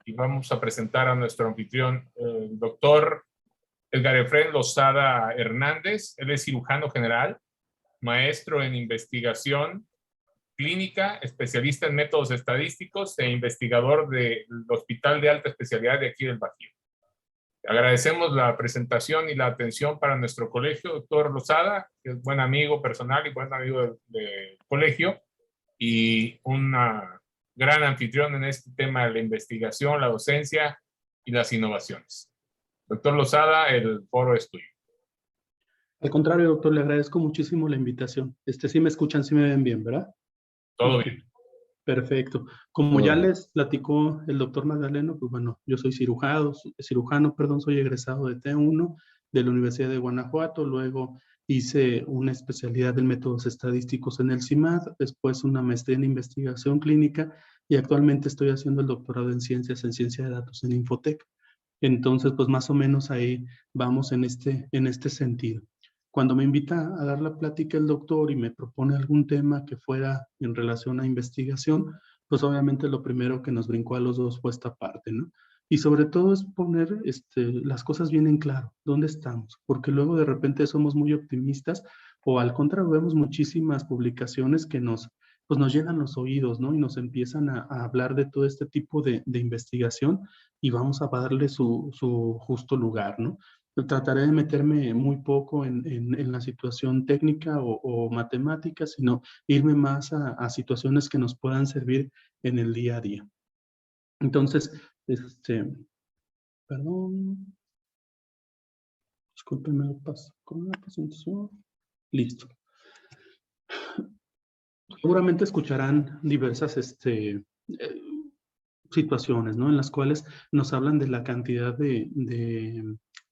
y vamos a presentar a nuestro anfitrión, el doctor Edgar Efraín Lozada Hernández. Él es cirujano general, maestro en investigación clínica, especialista en métodos estadísticos e investigador del Hospital de Alta Especialidad de aquí del Bajío. Agradecemos la presentación y la atención para nuestro colegio, doctor Lozada, que es buen amigo personal y buen amigo del colegio, y una gran anfitrión en este tema de la investigación, la docencia y las innovaciones. Doctor Lozada, el foro es tuyo. Al contrario, doctor, le agradezco muchísimo la invitación. Sí me escuchan, sí me ven bien, ¿verdad? Todo bien. Perfecto. Como ya les platicó el doctor Magdaleno, pues bueno, yo soy cirujano, soy egresado de T1 de la Universidad de Guanajuato, luego hice una especialidad en métodos estadísticos en el CIMAD, después una maestría en investigación clínica y actualmente estoy haciendo el doctorado en ciencia de datos en Infotec. Entonces, pues más o menos ahí vamos en este sentido. Cuando me invita a dar la plática el doctor y me propone algún tema que fuera en relación a investigación, pues obviamente lo primero que nos brincó a los dos fue esta parte, ¿no? Y sobre todo es poner las cosas bien en claro, ¿dónde estamos? Porque luego de repente somos muy optimistas o al contrario vemos muchísimas publicaciones que pues nos llenan los oídos, ¿no? Y nos empiezan a hablar de todo este tipo de investigación y vamos a darle su justo lugar, ¿no? Trataré de meterme muy poco en la situación técnica o matemática, sino irme más a situaciones que nos puedan servir en el día a día. Entonces, perdón, discúlpenme, lo paso con la presentación. Listo. Seguramente escucharán diversas situaciones, ¿no? En las cuales nos hablan de la cantidad de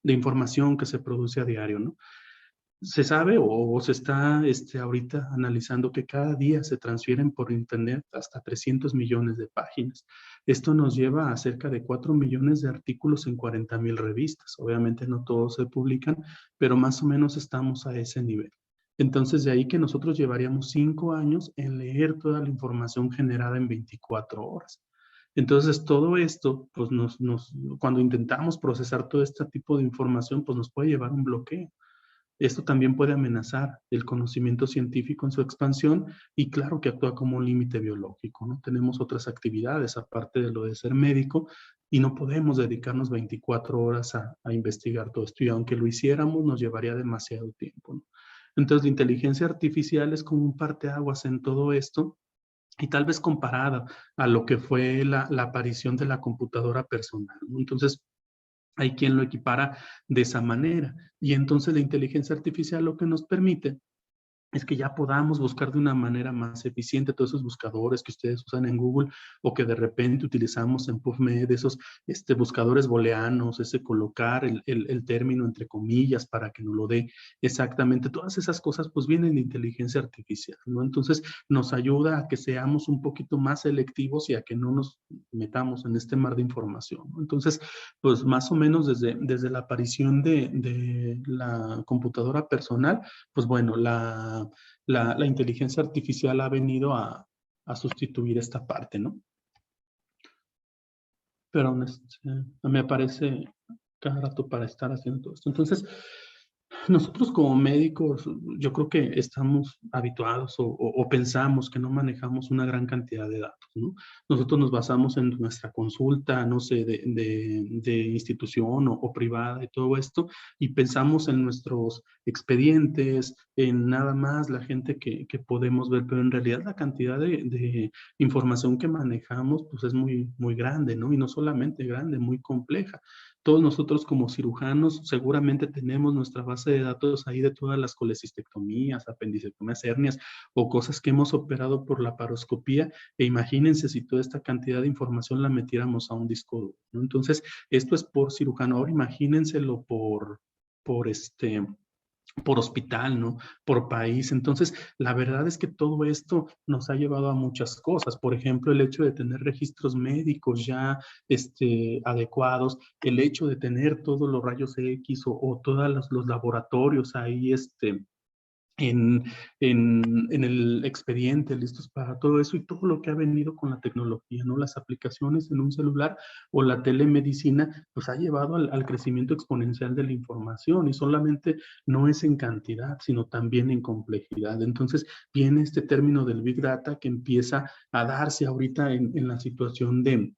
información que se produce a diario, ¿no? Se sabe o se está ahorita analizando que cada día se transfieren por internet hasta 300 millones de páginas. Esto nos lleva a cerca de 4 millones de artículos en 40,000 revistas. Obviamente no todos se publican, pero más o menos estamos a ese nivel. Entonces, de ahí que nosotros llevaríamos 5 años en leer toda la información generada en 24 horas. Entonces, todo esto, pues cuando intentamos procesar todo este tipo de información, pues nos puede llevar a un bloqueo. Esto también puede amenazar el conocimiento científico en su expansión y claro que actúa como un límite biológico, ¿no? Tenemos otras actividades aparte de lo de ser médico y no podemos dedicarnos 24 horas a investigar todo esto y aunque lo hiciéramos nos llevaría demasiado tiempo, ¿no? Entonces la inteligencia artificial es como un parteaguas en todo esto y tal vez comparada a lo que fue la aparición de la computadora personal, ¿no? Entonces, hay quien lo equipara de esa manera. Y entonces la inteligencia artificial lo que nos permite es que ya podamos buscar de una manera más eficiente todos esos buscadores que ustedes usan en Google o que de repente utilizamos en PubMed, esos buscadores booleanos, ese colocar el término entre comillas para que nos lo dé exactamente. Todas esas cosas pues vienen de inteligencia artificial, ¿no? Entonces nos ayuda a que seamos un poquito más selectivos y a que no nos metamos en este mar de información, ¿no? Entonces, pues más o menos desde la aparición de la computadora personal, pues bueno, la inteligencia artificial ha venido a sustituir esta parte, ¿no? Pero me aparece cada rato para estar haciendo todo esto. Entonces, nosotros como médicos, yo creo que estamos habituados o pensamos que no manejamos una gran cantidad de datos, ¿no? Nosotros nos basamos en nuestra consulta, no sé, de institución o privada y todo esto, y pensamos en nuestros expedientes, en nada más la gente que podemos ver, pero en realidad la cantidad de información que manejamos, pues es muy, muy grande, ¿no? Y no solamente grande, muy compleja. Todos nosotros como cirujanos seguramente tenemos nuestra base de datos ahí de todas las colecistectomías, apendicectomías, hernias o cosas que hemos operado por la laparoscopía e imagínense si toda esta cantidad de información la metiéramos a un disco duro, ¿no? Entonces, esto es por cirujano. Ahora imagínenselo por hospital, ¿no? Por país. Entonces, la verdad es que todo esto nos ha llevado a muchas cosas. Por ejemplo, el hecho de tener registros médicos ya adecuados, el hecho de tener todos los rayos X o todos los laboratorios ahí en, en el expediente, listos para todo eso y todo lo que ha venido con la tecnología, ¿no? Las aplicaciones en un celular o la telemedicina, pues ha llevado al crecimiento exponencial de la información y solamente no es en cantidad, sino también en complejidad. Entonces viene este término del Big Data que empieza a darse ahorita en la situación de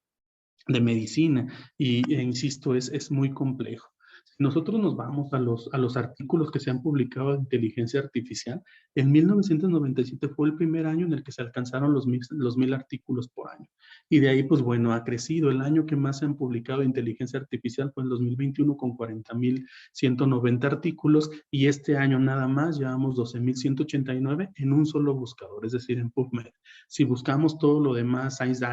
medicina e insisto, es muy complejo. Si nosotros nos vamos a los artículos que se han publicado de inteligencia artificial, en 1997 fue el primer año en el que se alcanzaron los 1000 artículos por año. Y de ahí, pues bueno, ha crecido. El año que más se han publicado de inteligencia artificial fue el 2021 con 40,190 artículos y este año nada más llevamos 12,189 en un solo buscador, es decir, en PubMed. Si buscamos todo lo demás, Science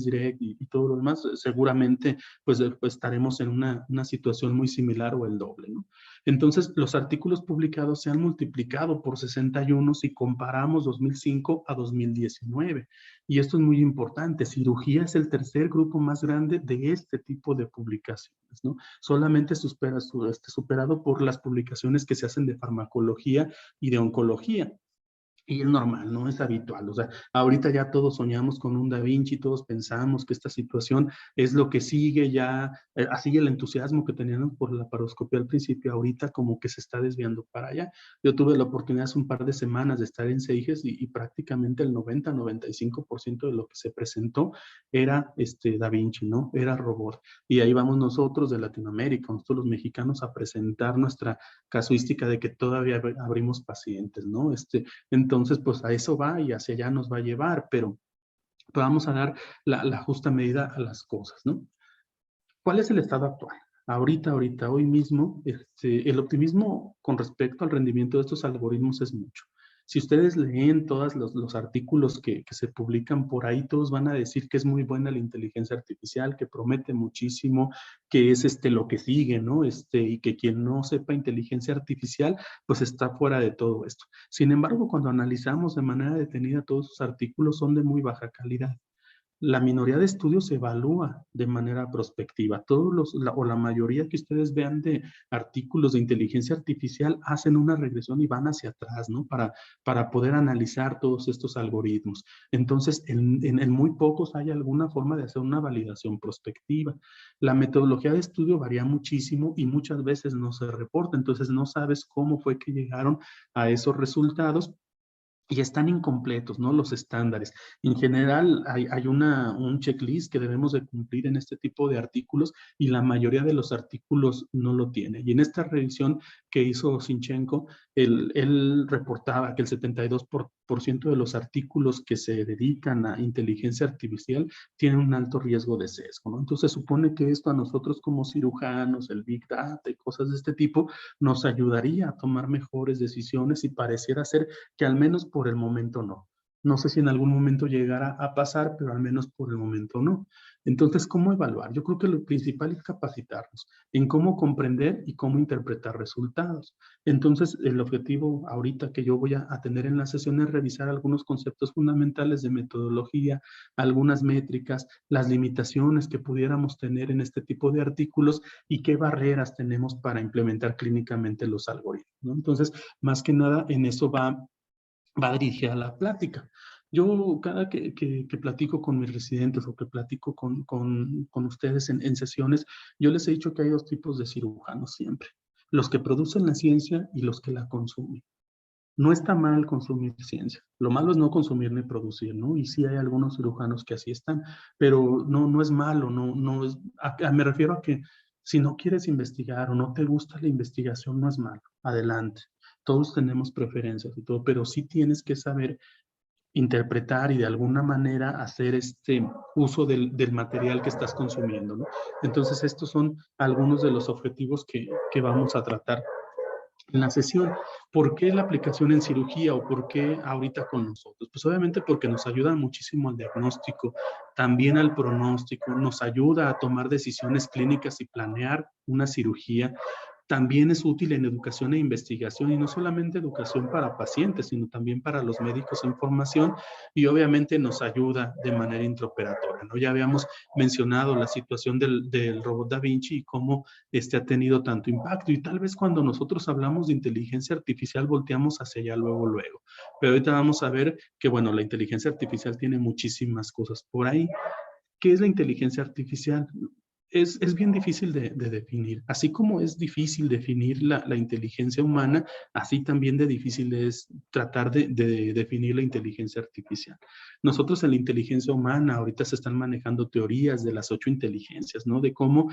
Direct y todo lo demás, seguramente pues estaremos en una situación muy similar o el doble, ¿no? Entonces, los artículos publicados se han multiplicado por 61 si comparamos 2005 a 2019. Y esto es muy importante. Cirugía es el tercer grupo más grande de este tipo de publicaciones, ¿no? Solamente superado por las publicaciones que se hacen de farmacología y de oncología. Y es normal, no es habitual. O sea, ahorita ya todos soñamos con un Da Vinci, todos pensamos que esta situación es lo que sigue ya, así el entusiasmo que teníamos por la laparoscopía al principio, ahorita como que se está desviando para allá. Yo tuve la oportunidad hace un par de semanas de estar en CEIGES y prácticamente el 90-95% de lo que se presentó era Da Vinci, ¿no? Era robot. Y ahí vamos nosotros de Latinoamérica, nosotros los mexicanos a presentar nuestra casuística de que todavía abrimos pacientes, ¿no? Entonces, pues a eso va y hacia allá nos va a llevar, pero vamos a dar la justa medida a las cosas, ¿no? ¿Cuál es el estado actual? Ahorita, hoy mismo, el optimismo con respecto al rendimiento de estos algoritmos es mucho. Si ustedes leen todos los artículos que se publican por ahí, todos van a decir que es muy buena la inteligencia artificial, que promete muchísimo, que es lo que sigue, ¿no? Y que quien no sepa inteligencia artificial, pues está fuera de todo esto. Sin embargo, cuando analizamos de manera detenida todos sus artículos, son de muy baja calidad. La minoría de estudios se evalúa de manera prospectiva. O la mayoría que ustedes vean de artículos de inteligencia artificial hacen una regresión y van hacia atrás, ¿no? Para poder analizar todos estos algoritmos. Entonces, en muy pocos hay alguna forma de hacer una validación prospectiva. La metodología de estudio varía muchísimo y muchas veces no se reporta. Entonces, no sabes cómo fue que llegaron a esos resultados y están incompletos, ¿no? Los estándares. En general, hay un checklist que debemos de cumplir en este tipo de artículos y la mayoría de los artículos no lo tiene. Y en esta revisión que hizo Sinchenko, él reportaba que el 72% de los artículos que se dedican a inteligencia artificial tienen un alto riesgo de sesgo, ¿no? Entonces, supone que esto a nosotros como cirujanos, el Big Data y cosas de este tipo, nos ayudaría a tomar mejores decisiones y pareciera ser que al menos por el momento no. No sé si en algún momento llegará a pasar, pero al menos por el momento no. Entonces, ¿cómo evaluar? Yo creo que lo principal es capacitarnos en cómo comprender y cómo interpretar resultados. Entonces, el objetivo ahorita que yo voy a tener en la sesión es revisar algunos conceptos fundamentales de metodología, algunas métricas, las limitaciones que pudiéramos tener en este tipo de artículos y qué barreras tenemos para implementar clínicamente los algoritmos, ¿no? Entonces, más que nada, en eso va dirigida la plática. Yo cada que platico con mis residentes o que platico con ustedes en sesiones, yo les he dicho que hay dos tipos de cirujanos siempre. Los que producen la ciencia y los que la consumen. No está mal consumir ciencia. Lo malo es no consumir ni producir, ¿no? Y sí hay algunos cirujanos que así están, pero no es malo, no es, me refiero a que si no quieres investigar o no te gusta la investigación, no es malo. Adelante. Todos tenemos preferencias y todo, pero sí tienes que saber interpretar y de alguna manera hacer uso del material que estás consumiendo, ¿no? Entonces, estos son algunos de los objetivos que vamos a tratar en la sesión. ¿Por qué la aplicación en cirugía o por qué ahorita con nosotros? Pues obviamente porque nos ayuda muchísimo al diagnóstico, también al pronóstico, nos ayuda a tomar decisiones clínicas y planear una cirugía, también es útil en educación e investigación, y no solamente educación para pacientes, sino también para los médicos en formación, y obviamente nos ayuda de manera intraoperatoria, ¿no? Ya habíamos mencionado la situación del robot Da Vinci y cómo ha tenido tanto impacto, y tal vez cuando nosotros hablamos de inteligencia artificial volteamos hacia allá luego. Pero ahorita vamos a ver que, bueno, la inteligencia artificial tiene muchísimas cosas por ahí. ¿Qué es la inteligencia artificial? Es bien difícil de definir. Así como es difícil definir la inteligencia humana, así también de difícil es tratar de definir la inteligencia artificial. Nosotros en la inteligencia humana ahorita se están manejando teorías de las 8 inteligencias, ¿no? De cómo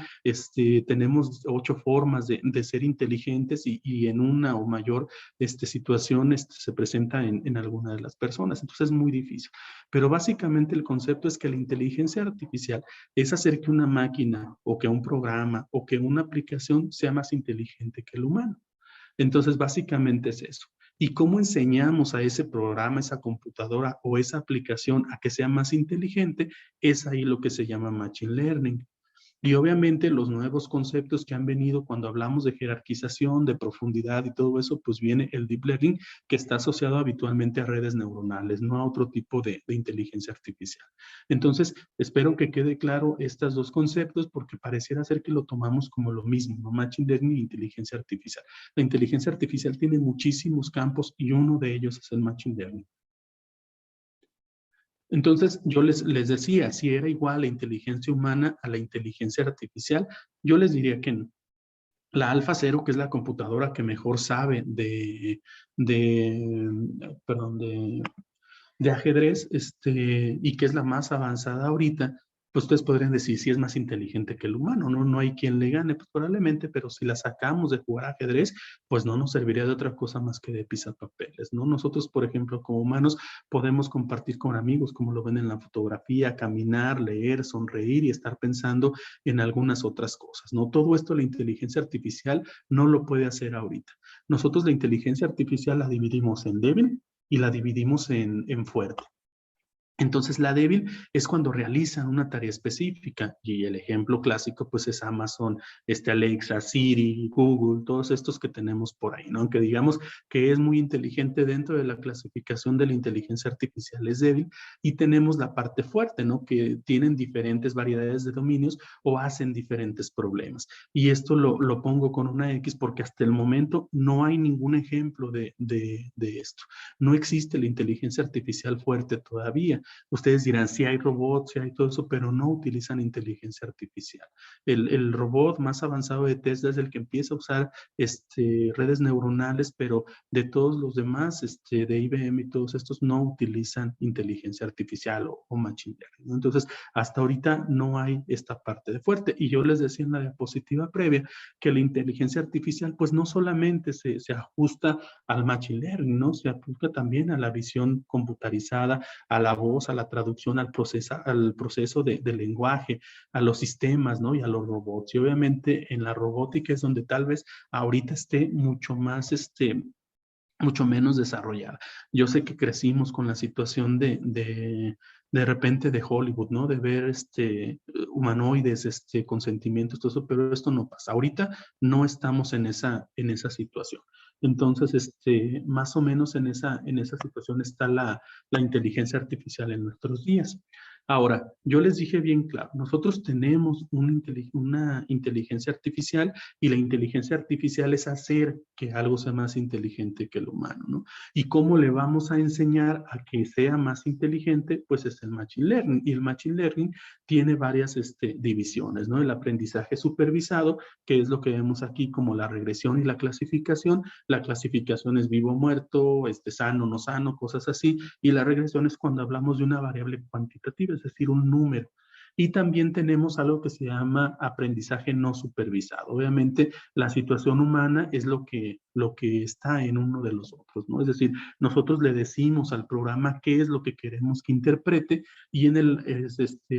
tenemos 8 formas de ser inteligentes, y en una o mayor situación se presenta en alguna de las personas. Entonces es muy difícil. Pero básicamente el concepto es que la inteligencia artificial es hacer que una máquina o que un programa o que una aplicación sea más inteligente que el humano. Entonces, básicamente es eso. ¿Y cómo enseñamos a ese programa, esa computadora o esa aplicación a que sea más inteligente? Es ahí lo que se llama Machine Learning. Y obviamente los nuevos conceptos que han venido cuando hablamos de jerarquización, de profundidad y todo eso, pues viene el Deep Learning, que está asociado habitualmente a redes neuronales, no a otro tipo de inteligencia artificial. Entonces, espero que quede claro estos dos conceptos, porque pareciera ser que lo tomamos como lo mismo, ¿no? Machine Learning e inteligencia artificial. La inteligencia artificial tiene muchísimos campos y uno de ellos es el Machine Learning. Entonces, yo les decía, si era igual la inteligencia humana a la inteligencia artificial, yo les diría que no. La AlphaZero, que es la computadora que mejor sabe perdón, de ajedrez, y que es la más avanzada ahorita, pues ustedes podrían decir si es más inteligente que el humano, ¿no? No hay quien le gane, pues probablemente, pero si la sacamos de jugar ajedrez, pues no nos serviría de otra cosa más que de pisapapeles, ¿no? Nosotros, por ejemplo, como humanos, podemos compartir con amigos, como lo ven en la fotografía, caminar, leer, sonreír y estar pensando en algunas otras cosas, ¿no? Todo esto la inteligencia artificial no lo puede hacer ahorita. Nosotros la inteligencia artificial la dividimos en débil y la dividimos en fuerte. Entonces, la débil es cuando realizan una tarea específica, y el ejemplo clásico pues es Amazon, Alexa, Siri, Google, todos estos que tenemos por ahí, ¿no? Aunque digamos que es muy inteligente dentro de la clasificación de la inteligencia artificial, es débil, y tenemos la parte fuerte, ¿no? Que tienen diferentes variedades de dominios o hacen diferentes problemas. Y esto lo pongo con una X porque hasta el momento no hay ningún ejemplo de esto. No existe la inteligencia artificial fuerte todavía. Ustedes dirán, sí hay robots, sí hay todo eso, pero no utilizan inteligencia artificial. El robot más avanzado de Tesla es el que empieza a usar redes neuronales, pero de todos los demás, de IBM y todos estos, no utilizan inteligencia artificial o machine learning, ¿no? Entonces, hasta ahorita no hay esta parte de fuerte. Y yo les decía en la diapositiva previa que la inteligencia artificial, pues no solamente se ajusta al machine learning, ¿no? Se ajusta también a la visión computarizada, a la voz, a la traducción, al proceso de lenguaje, a los sistemas, ¿no? Y a los robots. Y obviamente en la robótica es donde tal vez ahorita esté mucho más, mucho menos desarrollada. Yo sé que crecimos con la situación de repente de Hollywood, ¿no? De ver humanoides con sentimientos, todo eso, pero esto no pasa. Ahorita no estamos en esa situación. Entonces, más o menos en esa situación está la inteligencia artificial en nuestros días. Ahora, yo les dije bien claro, nosotros tenemos una inteligencia artificial, y la inteligencia artificial es hacer que algo sea más inteligente que el humano, ¿no? ¿Y cómo le vamos a enseñar a que sea más inteligente? Pues es el Machine Learning. Y el Machine Learning tiene varias divisiones, ¿no? El aprendizaje supervisado, que es lo que vemos aquí como la regresión y la clasificación. La clasificación es vivo o muerto, sano o no sano, cosas así. Y la regresión es cuando hablamos de una variable cuantitativa, es decir, un número. Y también tenemos algo que se llama aprendizaje no supervisado. Obviamente, la situación humana es lo que lo que está en uno de los otros, ¿no? Es decir, nosotros le decimos al programa qué es lo que queremos que interprete y en el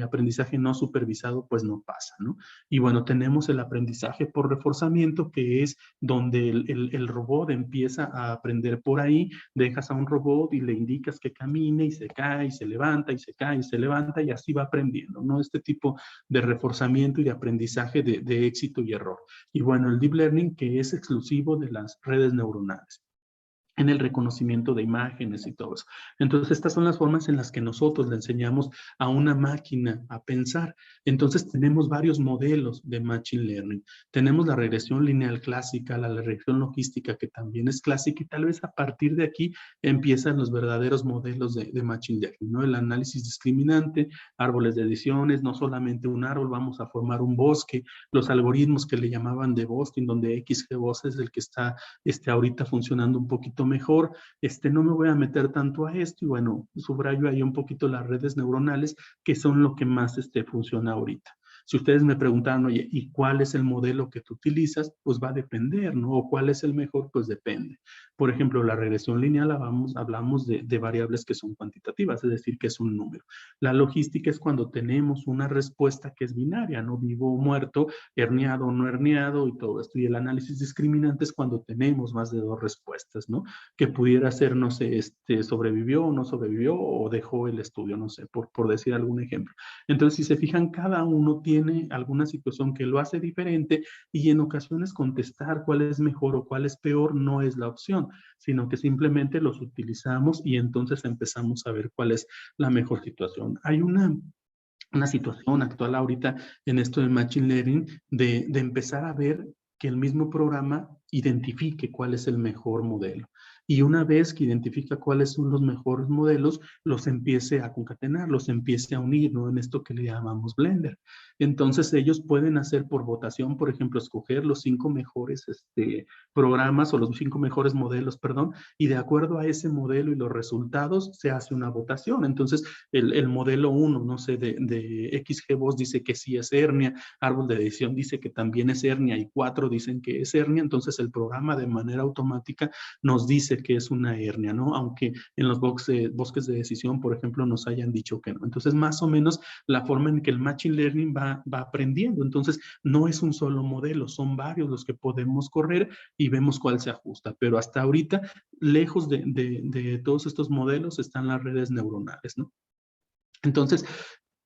aprendizaje no supervisado pues no pasa, ¿no? Y bueno, tenemos el aprendizaje por reforzamiento, que es donde el robot empieza a aprender por ahí, dejas a un robot y le indicas que camine y se cae y se levanta y se cae y se levanta y así va aprendiendo, ¿no? Este tipo de reforzamiento y de aprendizaje de éxito y error. Y bueno, el deep learning, que es exclusivo de las redes neuronales en el reconocimiento de imágenes y todo eso. Entonces, estas son las formas en las que nosotros le enseñamos a una máquina a pensar. Entonces, tenemos varios modelos de Machine Learning. Tenemos la regresión lineal clásica, la regresión logística, que también es clásica, y tal vez a partir de aquí empiezan los verdaderos modelos de Machine Learning, ¿no? El análisis discriminante, árboles de decisiones, no solamente un árbol, vamos a formar un bosque, los algoritmos que le llamaban de Boston, donde XGBoost es el que está ahorita funcionando un poquito mejor, no me voy a meter tanto a esto, y bueno, subrayo ahí un poquito las redes neuronales, que son lo que más funciona ahorita. Si ustedes me preguntaran, oye, ¿y cuál es el modelo que tú utilizas? Pues va a depender, ¿no? O cuál es el mejor, pues depende. Por ejemplo, la regresión lineal hablamos de variables que son cuantitativas, es decir, que es un número. La logística es cuando tenemos una respuesta que es binaria, ¿no? Vivo o muerto, herniado o no herniado y todo esto. Y el análisis discriminante es cuando tenemos más de dos respuestas, ¿no? Que pudiera ser, no sé, sobrevivió o no sobrevivió o dejó el estudio, no sé, por decir algún ejemplo. Entonces, si se fijan, cada uno tiene alguna situación que lo hace diferente, y en ocasiones contestar cuál es mejor o cuál es peor no es la opción, sino que simplemente los utilizamos y entonces empezamos a ver cuál es la mejor situación. Hay una situación actual ahorita en esto de Machine Learning de empezar a ver que el mismo programa identifique cuál es el mejor modelo. Y una vez que identifica cuáles son los mejores modelos, los empiece a concatenar, los empiece a unir, ¿no? En esto que le llamamos Blender. Entonces ellos pueden hacer por votación, por ejemplo, escoger los 5 mejores programas o los 5 mejores modelos, perdón, y de acuerdo a ese modelo y los resultados se hace una votación. Entonces el modelo 1, no sé, de XGBoost dice que sí es hernia, árbol de decisión dice que también es hernia y 4 dicen que es hernia, entonces el programa de manera automática nos dice que es una hernia, ¿no? Aunque en los bosques de decisión, por ejemplo, nos hayan dicho que no. Entonces, más o menos la forma en que el Machine Learning va aprendiendo. Entonces, no es un solo modelo, son varios los que podemos correr y vemos cuál se ajusta. Pero hasta ahorita, lejos de todos estos modelos, están las redes neuronales, ¿no? Entonces,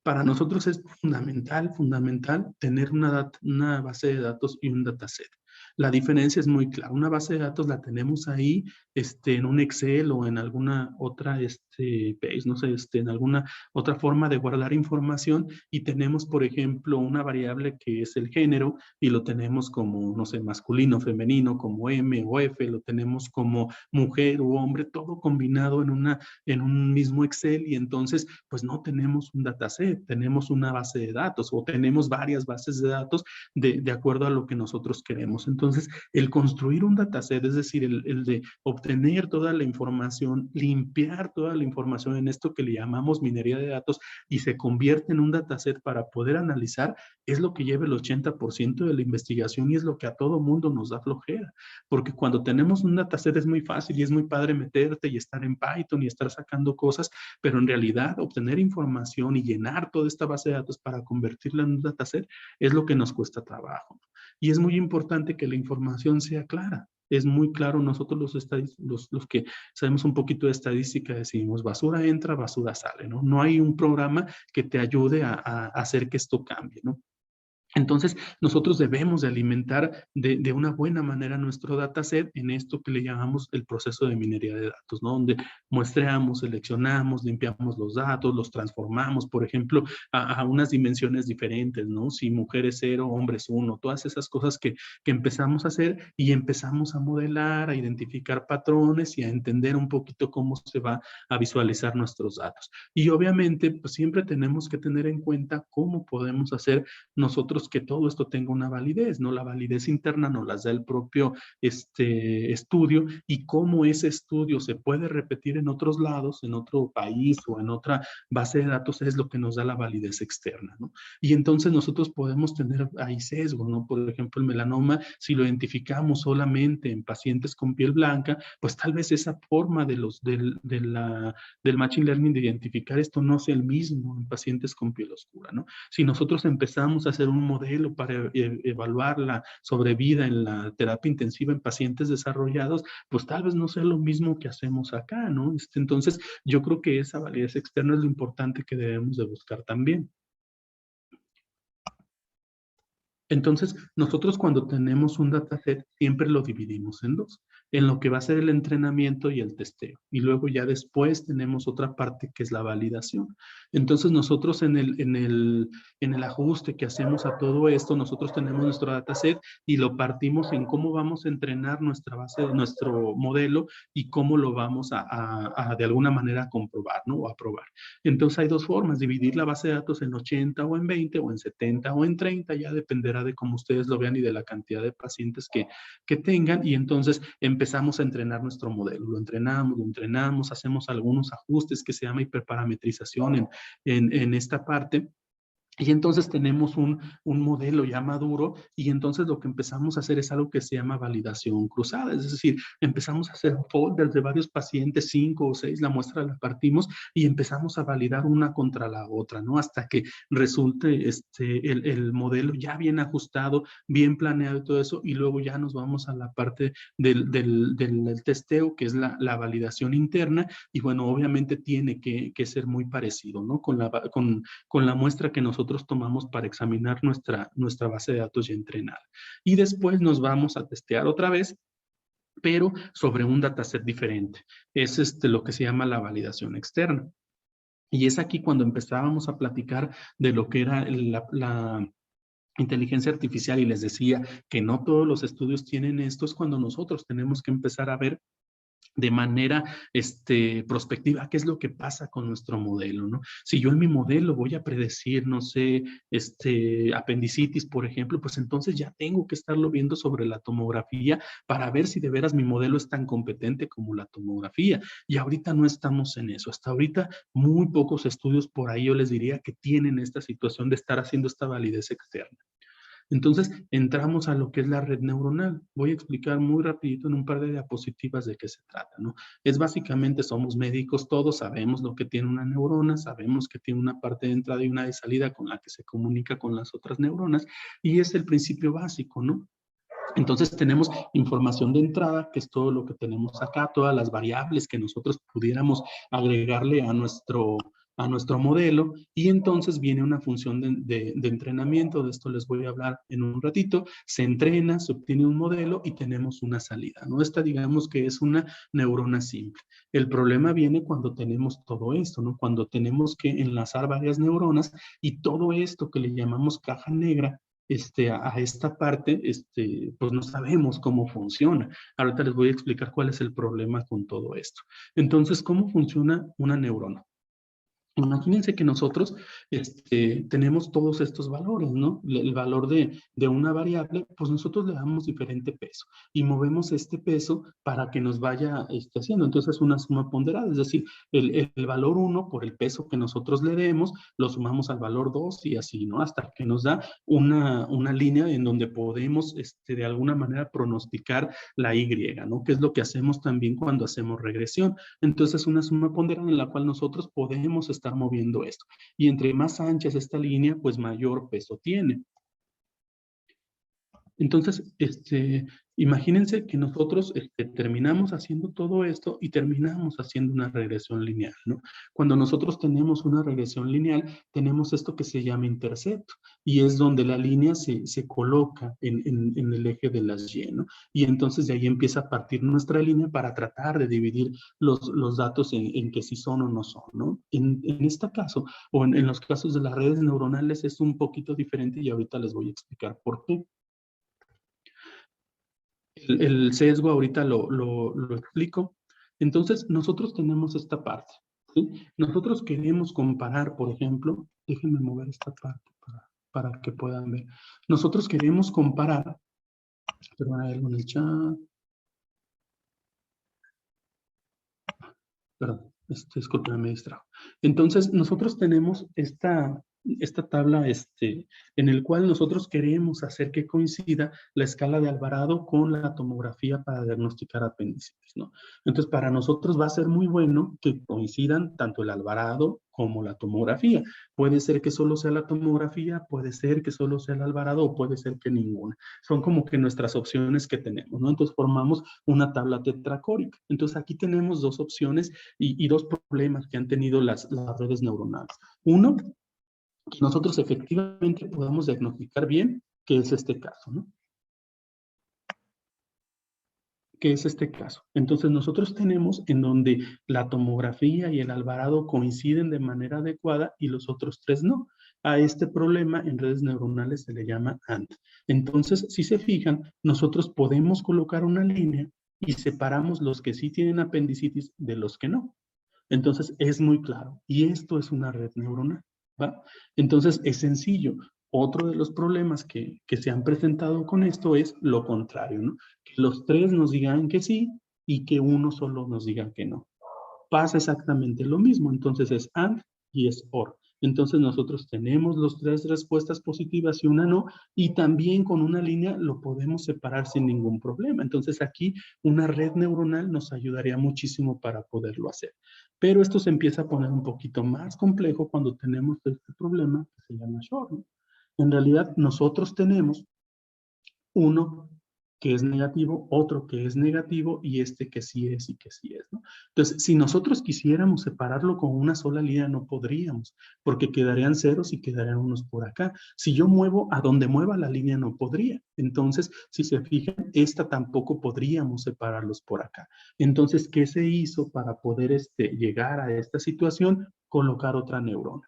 para nosotros es fundamental tener una base de datos y un dataset. La diferencia es muy clara. Una base de datos la tenemos ahí en un Excel o en alguna otra page, no sé, en alguna otra forma de guardar información, y tenemos, por ejemplo, una variable que es el género y lo tenemos como, no sé, masculino, femenino, como M o F, lo tenemos como mujer u hombre, todo combinado en un mismo Excel, y entonces pues no tenemos un dataset, tenemos una base de datos o tenemos varias bases de datos de acuerdo a lo que nosotros queremos. Entonces, el construir un dataset, es decir, el de obtener toda la información, limpiar toda la información en esto que le llamamos minería de datos y se convierte en un dataset para poder analizar, es lo que lleva el 80% de la investigación y es lo que a todo mundo nos da flojera. Porque cuando tenemos un dataset es muy fácil y es muy padre meterte y estar en Python y estar sacando cosas, pero en realidad obtener información y llenar toda esta base de datos para convertirla en un dataset es lo que nos cuesta trabajo. Y es muy importante que la información sea clara. Es muy claro, nosotros los que sabemos un poquito de estadística decimos, basura entra, basura sale, ¿no? No hay un programa que te ayude a hacer que esto cambie, ¿no? Entonces, nosotros debemos de alimentar de una buena manera nuestro dataset en esto que le llamamos el proceso de minería de datos, ¿no? Donde muestreamos, seleccionamos, limpiamos los datos, los transformamos, por ejemplo, a unas dimensiones diferentes, ¿no? Si mujer es 0, hombre es 1, todas esas cosas que empezamos a hacer y empezamos a modelar, a identificar patrones y a entender un poquito cómo se va a visualizar nuestros datos. Y obviamente, pues siempre tenemos que tener en cuenta cómo podemos hacer nosotros pues que todo esto tenga una validez, ¿no? La validez interna nos las da el propio estudio, y cómo ese estudio se puede repetir en otros lados, en otro país o en otra base de datos, es lo que nos da la validez externa, ¿no? Y entonces nosotros podemos tener ahí sesgo, ¿no? Por ejemplo, el melanoma, si lo identificamos solamente en pacientes con piel blanca, pues tal vez esa forma del machine learning de identificar esto no sea el mismo en pacientes con piel oscura, ¿no? Si nosotros empezamos a hacer un modelo para evaluar la sobrevida en la terapia intensiva en pacientes desarrollados, pues tal vez no sea lo mismo que hacemos acá, ¿no? Entonces, yo creo que esa validez externa es lo importante que debemos de buscar también. Entonces, nosotros cuando tenemos un dataset, siempre lo dividimos en dos, en lo que va a ser el entrenamiento y el testeo. Y luego ya después tenemos otra parte que es la validación. Entonces, nosotros en el ajuste que hacemos a todo esto, nosotros tenemos nuestro dataset y lo partimos en cómo vamos a entrenar nuestra base, nuestro modelo, y cómo lo vamos a de alguna manera comprobar, ¿no? O a probar. Entonces, hay dos formas: dividir la base de datos en 80 o en 20 o en 70 o en 30, ya dependerá de cómo ustedes lo vean y de la cantidad de pacientes que tengan, y entonces empezamos a entrenar nuestro modelo. Lo entrenamos, hacemos algunos ajustes que se llama hiperparametrización en esta parte. Y entonces tenemos un modelo ya maduro, y entonces lo que empezamos a hacer es algo que se llama validación cruzada. Es decir, empezamos a hacer folders de varios pacientes, 5 o 6, la muestra la partimos y empezamos a validar una contra la otra, ¿no? Hasta que resulte el modelo ya bien ajustado, bien planeado y todo eso, y luego ya nos vamos a la parte del testeo, que es la validación interna, y bueno, obviamente tiene que ser muy parecido, ¿no? Con la muestra que nosotros tomamos para examinar nuestra base de datos ya entrenada. Y después nos vamos a testear otra vez, pero sobre un dataset diferente. Es lo que se llama la validación externa. Y es aquí cuando empezábamos a platicar de lo que era la inteligencia artificial, y les decía que no todos los estudios tienen esto. Es cuando nosotros tenemos que empezar a ver de manera prospectiva qué es lo que pasa con nuestro modelo, ¿no? Si yo en mi modelo voy a predecir, no sé, apendicitis, por ejemplo, pues entonces ya tengo que estarlo viendo sobre la tomografía para ver si de veras mi modelo es tan competente como la tomografía. Y ahorita no estamos en eso. Hasta ahorita muy pocos estudios por ahí, yo les diría, que tienen esta situación de estar haciendo esta validez externa. Entonces, entramos a lo que es la red neuronal. Voy a explicar muy rapidito en un par de diapositivas de qué se trata, ¿no? Es básicamente, somos médicos, todos sabemos lo que tiene una neurona, sabemos que tiene una parte de entrada y una de salida con la que se comunica con las otras neuronas, y es el principio básico, ¿no? Entonces tenemos información de entrada, que es todo lo que tenemos acá, todas las variables que nosotros pudiéramos agregarle a nuestro modelo, y entonces viene una función de entrenamiento. De esto les voy a hablar en un ratito. Se entrena, se obtiene un modelo y tenemos una salida, ¿no? Esta, digamos que es una neurona simple. El problema viene cuando tenemos todo esto, ¿no? Cuando tenemos que enlazar varias neuronas, y todo esto que le llamamos caja negra, a esta parte, pues no sabemos cómo funciona. Ahorita les voy a explicar cuál es el problema con todo esto. Entonces, ¿cómo funciona una neurona? Imagínense que nosotros tenemos todos estos valores, ¿no? El valor de una variable, pues nosotros le damos diferente peso y movemos este peso para que nos vaya haciendo. Entonces, una suma ponderada, es decir, el valor 1 por el peso que nosotros le demos, lo sumamos al valor 2 y así, ¿no? Hasta que nos da una línea en donde podemos, de alguna manera, pronosticar la Y, ¿no? Que es lo que hacemos también cuando hacemos regresión. Entonces, una suma ponderada en la cual nosotros podemos estar moviendo esto. Y entre más ancha es esta línea, pues mayor peso tiene. Entonces, imagínense que nosotros terminamos haciendo todo esto y terminamos haciendo una regresión lineal, ¿no? Cuando nosotros tenemos una regresión lineal, tenemos esto que se llama intercepto, y es donde la línea se coloca en el eje de las Y, ¿no? Y entonces de ahí empieza a partir nuestra línea para tratar de dividir los datos en que sí son o no son, ¿no? En este caso, o en los casos de las redes neuronales, es un poquito diferente, y ahorita les voy a explicar por qué. El sesgo ahorita lo explico. Entonces, nosotros tenemos esta parte, ¿sí? Nosotros queremos comparar, por ejemplo, déjenme mover esta parte para para que puedan ver. Nosotros queremos comparar, perdón, hay algo en el chat. Perdón, disculpen, me distrajo. Entonces, nosotros tenemos esta tabla en el cual nosotros queremos hacer que coincida la escala de Alvarado con la tomografía para diagnosticar apendicitis, ¿no? Entonces, para nosotros va a ser muy bueno que coincidan tanto el Alvarado como la tomografía. Puede ser que solo sea la tomografía, puede ser que solo sea el Alvarado o puede ser que ninguna. Son como que nuestras opciones que tenemos, ¿no? Entonces, formamos una tabla tetracórica. Entonces, aquí tenemos dos opciones y dos problemas que han tenido las redes neuronales. Uno, que nosotros efectivamente podamos diagnosticar bien, que es este caso, ¿no? Que es este caso. Entonces nosotros tenemos en donde la tomografía y el Alvarado coinciden de manera adecuada y los otros tres no. A este problema en redes neuronales se le llama ANT. Entonces, si se fijan, nosotros podemos colocar una línea y separamos los que sí tienen apendicitis de los que no. Entonces, es muy claro. Y esto es una red neuronal, ¿va? Entonces, es sencillo. Otro de los problemas que se han presentado con esto es lo contrario, ¿no? Que los tres nos digan que sí y que uno solo nos diga que no. Pasa exactamente lo mismo. Entonces, es AND y es OR. Entonces, nosotros tenemos las tres respuestas positivas y una no, y también con una línea lo podemos separar sin ningún problema. Entonces, aquí una red neuronal nos ayudaría muchísimo para poderlo hacer. Pero esto se empieza a poner un poquito más complejo cuando tenemos este problema que se llama short, ¿no? En realidad, nosotros tenemos uno que es negativo, otro que es negativo y este que sí es y que sí es, ¿no? Entonces, si nosotros quisiéramos separarlo con una sola línea, no podríamos, porque quedarían ceros y quedarían unos por acá. Si yo muevo a donde mueva la línea, no podría. Entonces, si se fijan, esta tampoco podríamos separarlos por acá. Entonces, ¿qué se hizo para poder llegar a esta situación? Colocar otra neurona.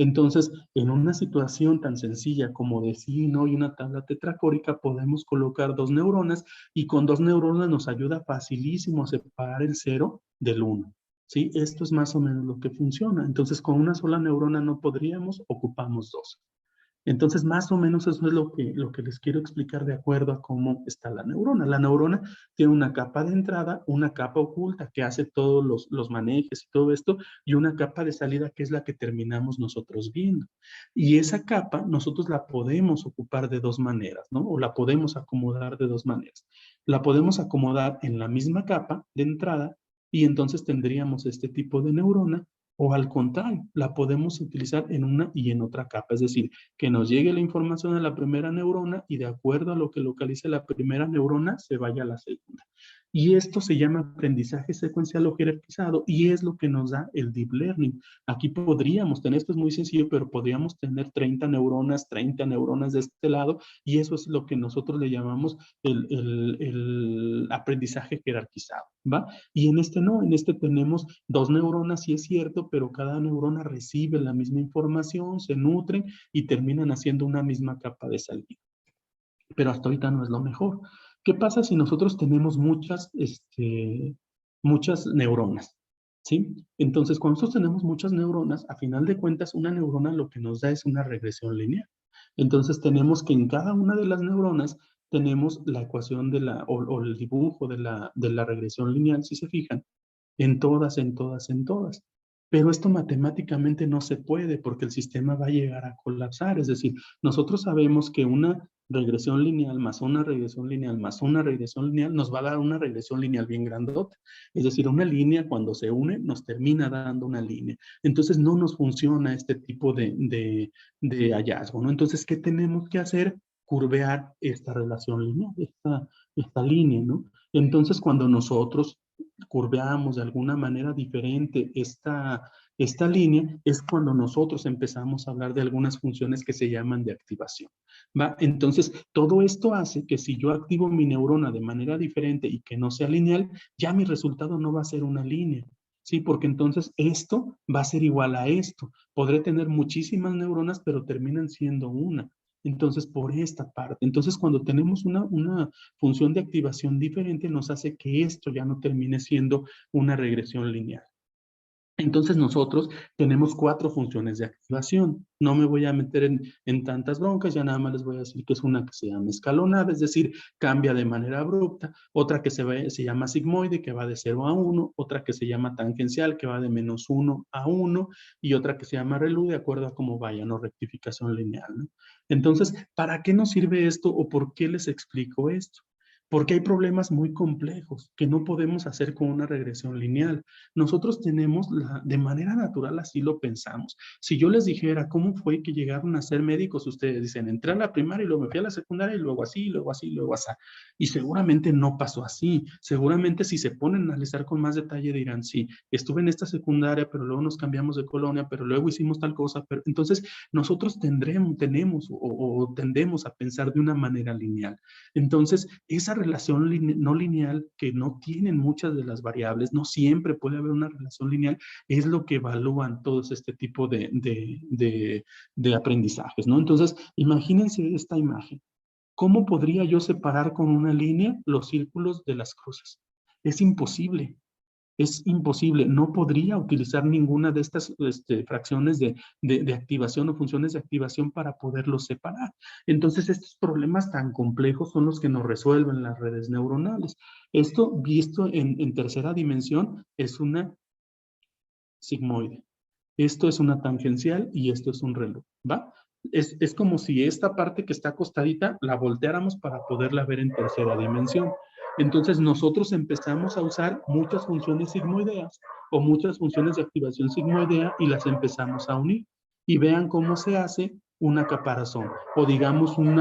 Entonces, en una situación tan sencilla como de sí y no y una tabla tetracórica, podemos colocar dos neuronas y con dos neuronas nos ayuda facilísimo a separar el 0 del 1. ¿Sí? Esto es más o menos lo que funciona. Entonces, con una sola neurona no podríamos, ocupamos dos. Entonces, más o menos eso es lo que les quiero explicar de acuerdo a cómo está la neurona. La neurona tiene una capa de entrada, una capa oculta que hace todos los manejos y todo esto, y una capa de salida que es la que terminamos nosotros viendo. Y esa capa nosotros la podemos ocupar de dos maneras, ¿no? O la podemos acomodar de dos maneras. La podemos acomodar en la misma capa de entrada y entonces tendríamos este tipo de neurona, o al contrario, la podemos utilizar en una y en otra capa. Es decir, que nos llegue la información a la primera neurona y de acuerdo a lo que localice la primera neurona, se vaya a la segunda. Y esto se llama aprendizaje secuencial o jerarquizado y es lo que nos da el deep learning. Aquí podríamos tener, esto es muy sencillo, pero podríamos tener 30 neuronas de este lado y eso es lo que nosotros le llamamos el aprendizaje jerarquizado, ¿va? Y en este no, en este tenemos dos neuronas, sí es cierto, pero cada neurona recibe la misma información, se nutren y terminan haciendo una misma capa de salida. Pero hasta ahorita no es lo mejor. ¿Qué pasa si nosotros tenemos muchas neuronas? ¿Sí? Entonces, cuando nosotros tenemos muchas neuronas, a final de cuentas, una neurona lo que nos da es una regresión lineal. Entonces, tenemos que en cada una de las neuronas tenemos la ecuación o el dibujo de la regresión lineal, si se fijan, en todas, en todas, en todas. Pero esto matemáticamente no se puede porque el sistema va a llegar a colapsar. Es decir, nosotros sabemos que una regresión lineal más una regresión lineal más una regresión lineal nos va a dar una regresión lineal bien grandota. Es decir, una línea cuando se une nos termina dando una línea. Entonces no nos funciona este tipo de hallazgo, ¿no? Entonces, ¿qué tenemos que hacer? Curvear esta relación lineal, esta línea, ¿no? Entonces, cuando nosotros curveamos de alguna manera diferente esta línea, es cuando nosotros empezamos a hablar de algunas funciones que se llaman de activación, ¿va? Entonces, todo esto hace que si yo activo mi neurona de manera diferente y que no sea lineal, ya mi resultado no va a ser una línea, ¿sí? Porque entonces esto va a ser igual a esto. Podré tener muchísimas neuronas, pero terminan siendo una. Entonces, por esta parte. Entonces, cuando tenemos una función de activación diferente, nos hace que esto ya no termine siendo una regresión lineal. Entonces nosotros tenemos 4 funciones de activación. No me voy a meter en tantas broncas, ya nada más les voy a decir que es una que se llama escalonada, es decir, cambia de manera abrupta, otra que se llama sigmoide, que va de 0 a 1, otra que se llama tangencial, que va de -1 a 1, y otra que se llama relú, de acuerdo a cómo vaya, ¿no? Rectificación lineal, ¿no? Entonces, ¿para qué nos sirve esto o por qué les explico esto? Porque hay problemas muy complejos que no podemos hacer con una regresión lineal. Nosotros tenemos, de manera natural, así lo pensamos. Si yo les dijera cómo fue que llegaron a ser médicos, ustedes dicen, entré a la primaria y luego me fui a la secundaria y luego así, luego así, luego así. Y seguramente no pasó así. Seguramente si se ponen a analizar con más detalle dirán, sí, estuve en esta secundaria, pero luego nos cambiamos de colonia, pero luego hicimos tal cosa. Pero entonces nosotros tenemos o tendemos a pensar de una manera lineal. Entonces, esa relación no lineal que no tienen muchas de las variables, no siempre puede haber una relación lineal, es lo que evalúan todos este tipo de aprendizajes, ¿no? Entonces, imagínense esta imagen. ¿Cómo podría yo separar con una línea los círculos de las cruces? Es imposible. Es imposible, no podría utilizar ninguna de estas fracciones de activación o funciones de activación para poderlos separar. Entonces, estos problemas tan complejos son los que nos resuelven las redes neuronales. Esto, visto en tercera dimensión, es una sigmoide. Esto es una tangencial y esto es un reloj, ¿va? Es como si esta parte que está acostadita la volteáramos para poderla ver en tercera dimensión. Entonces nosotros empezamos a usar muchas funciones sigmoideas o muchas funciones de activación sigmoidea y las empezamos a unir. Y vean cómo se hace una caparazón o digamos con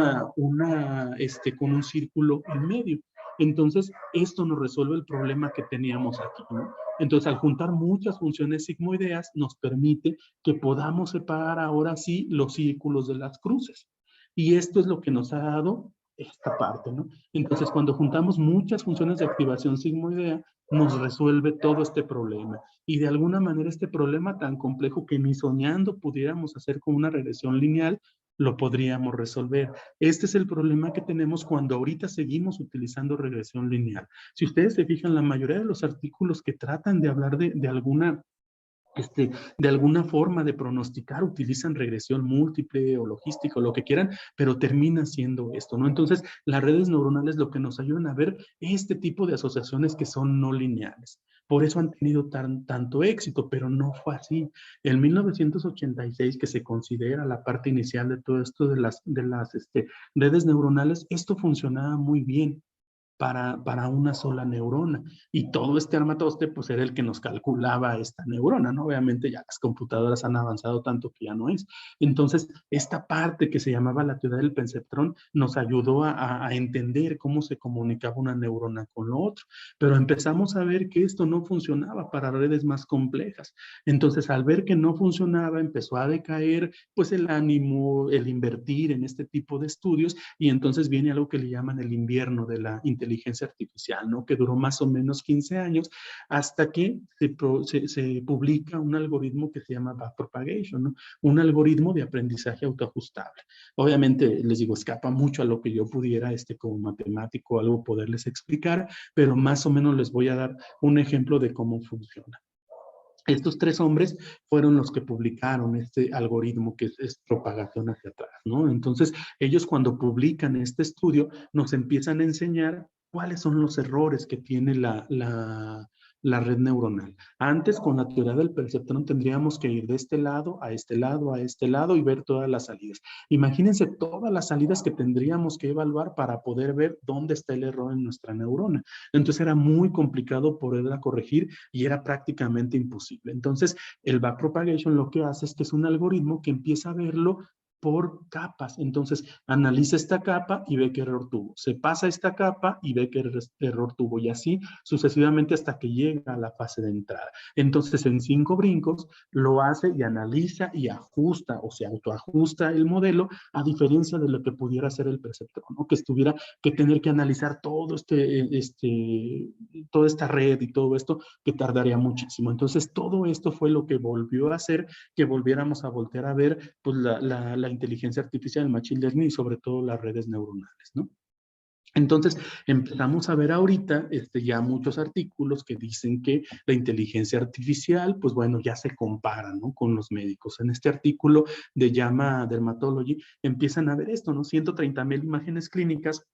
un círculo en medio. Entonces, esto nos resuelve el problema que teníamos aquí, ¿no? Entonces, al juntar muchas funciones sigmoideas, nos permite que podamos separar ahora sí los círculos de las cruces. Y esto es lo que nos ha dado esta parte, ¿no? Entonces, cuando juntamos muchas funciones de activación sigmoidea, nos resuelve todo este problema. Y de alguna manera este problema tan complejo que ni soñando pudiéramos hacer con una regresión lineal, lo podríamos resolver. Este es el problema que tenemos cuando ahorita seguimos utilizando regresión lineal. Si ustedes se fijan, la mayoría de los artículos que tratan de hablar de alguna forma de pronosticar, utilizan regresión múltiple o logística o lo que quieran, pero termina siendo esto, ¿no? Entonces, las redes neuronales lo que nos ayudan a ver este tipo de asociaciones que son no lineales. Por eso han tenido tanto éxito, pero no fue así. En 1986, que se considera la parte inicial de todo esto de las redes neuronales, esto funcionaba muy bien para una sola neurona. Y todo este armatoste, pues era el que nos calculaba esta neurona, ¿no? Obviamente ya las computadoras han avanzado tanto que ya no es. Entonces, esta parte que se llamaba la teoría del perceptrón nos ayudó a entender cómo se comunicaba una neurona con lo otro. Pero empezamos a ver que esto no funcionaba para redes más complejas. Entonces, al ver que no funcionaba, empezó a decaer, pues el ánimo, el invertir en este tipo de estudios, y entonces viene algo que le llaman el invierno de la inteligencia artificial, ¿no? Que duró más o menos 15 años hasta que se publica un algoritmo que se llama backpropagation, ¿no? Un algoritmo de aprendizaje autoajustable. Obviamente, les digo, escapa mucho a lo que yo pudiera, como matemático, algo poderles explicar, pero más o menos les voy a dar un ejemplo de cómo funciona. Estos 3 hombres fueron los que publicaron este algoritmo que es propagación hacia atrás, ¿no? Entonces, ellos cuando publican este estudio nos empiezan a enseñar cuáles son los errores que tiene la red neuronal. Antes, con la teoría del perceptrón, tendríamos que ir de este lado a este lado a este lado y ver todas las salidas. Imagínense todas las salidas que tendríamos que evaluar para poder ver dónde está el error en nuestra neurona. Entonces, era muy complicado poderla corregir y era prácticamente imposible. Entonces, el backpropagation lo que hace es que es un algoritmo que empieza a verlo por capas. Entonces, analiza esta capa y ve qué error tuvo. Se pasa esta capa y ve qué error tuvo. Y así sucesivamente hasta que llega a la fase de entrada. Entonces, en 5 brincos lo hace y analiza y ajusta o se autoajusta el modelo, a diferencia de lo que pudiera hacer el perceptrón, ¿no? Que estuviera que tener que analizar todo toda esta red y todo esto, que tardaría muchísimo. Entonces, todo esto fue lo que volvió a hacer que volviéramos a voltear a ver pues, la inteligencia artificial, el machine learning y sobre todo las redes neuronales, ¿no? Entonces, empezamos a ver ahorita ya muchos artículos que dicen que la inteligencia artificial, pues bueno, ya se compara, ¿no?, con los médicos. En este artículo de JAMA Dermatology empiezan a ver esto, ¿no? 130,000 imágenes clínicas,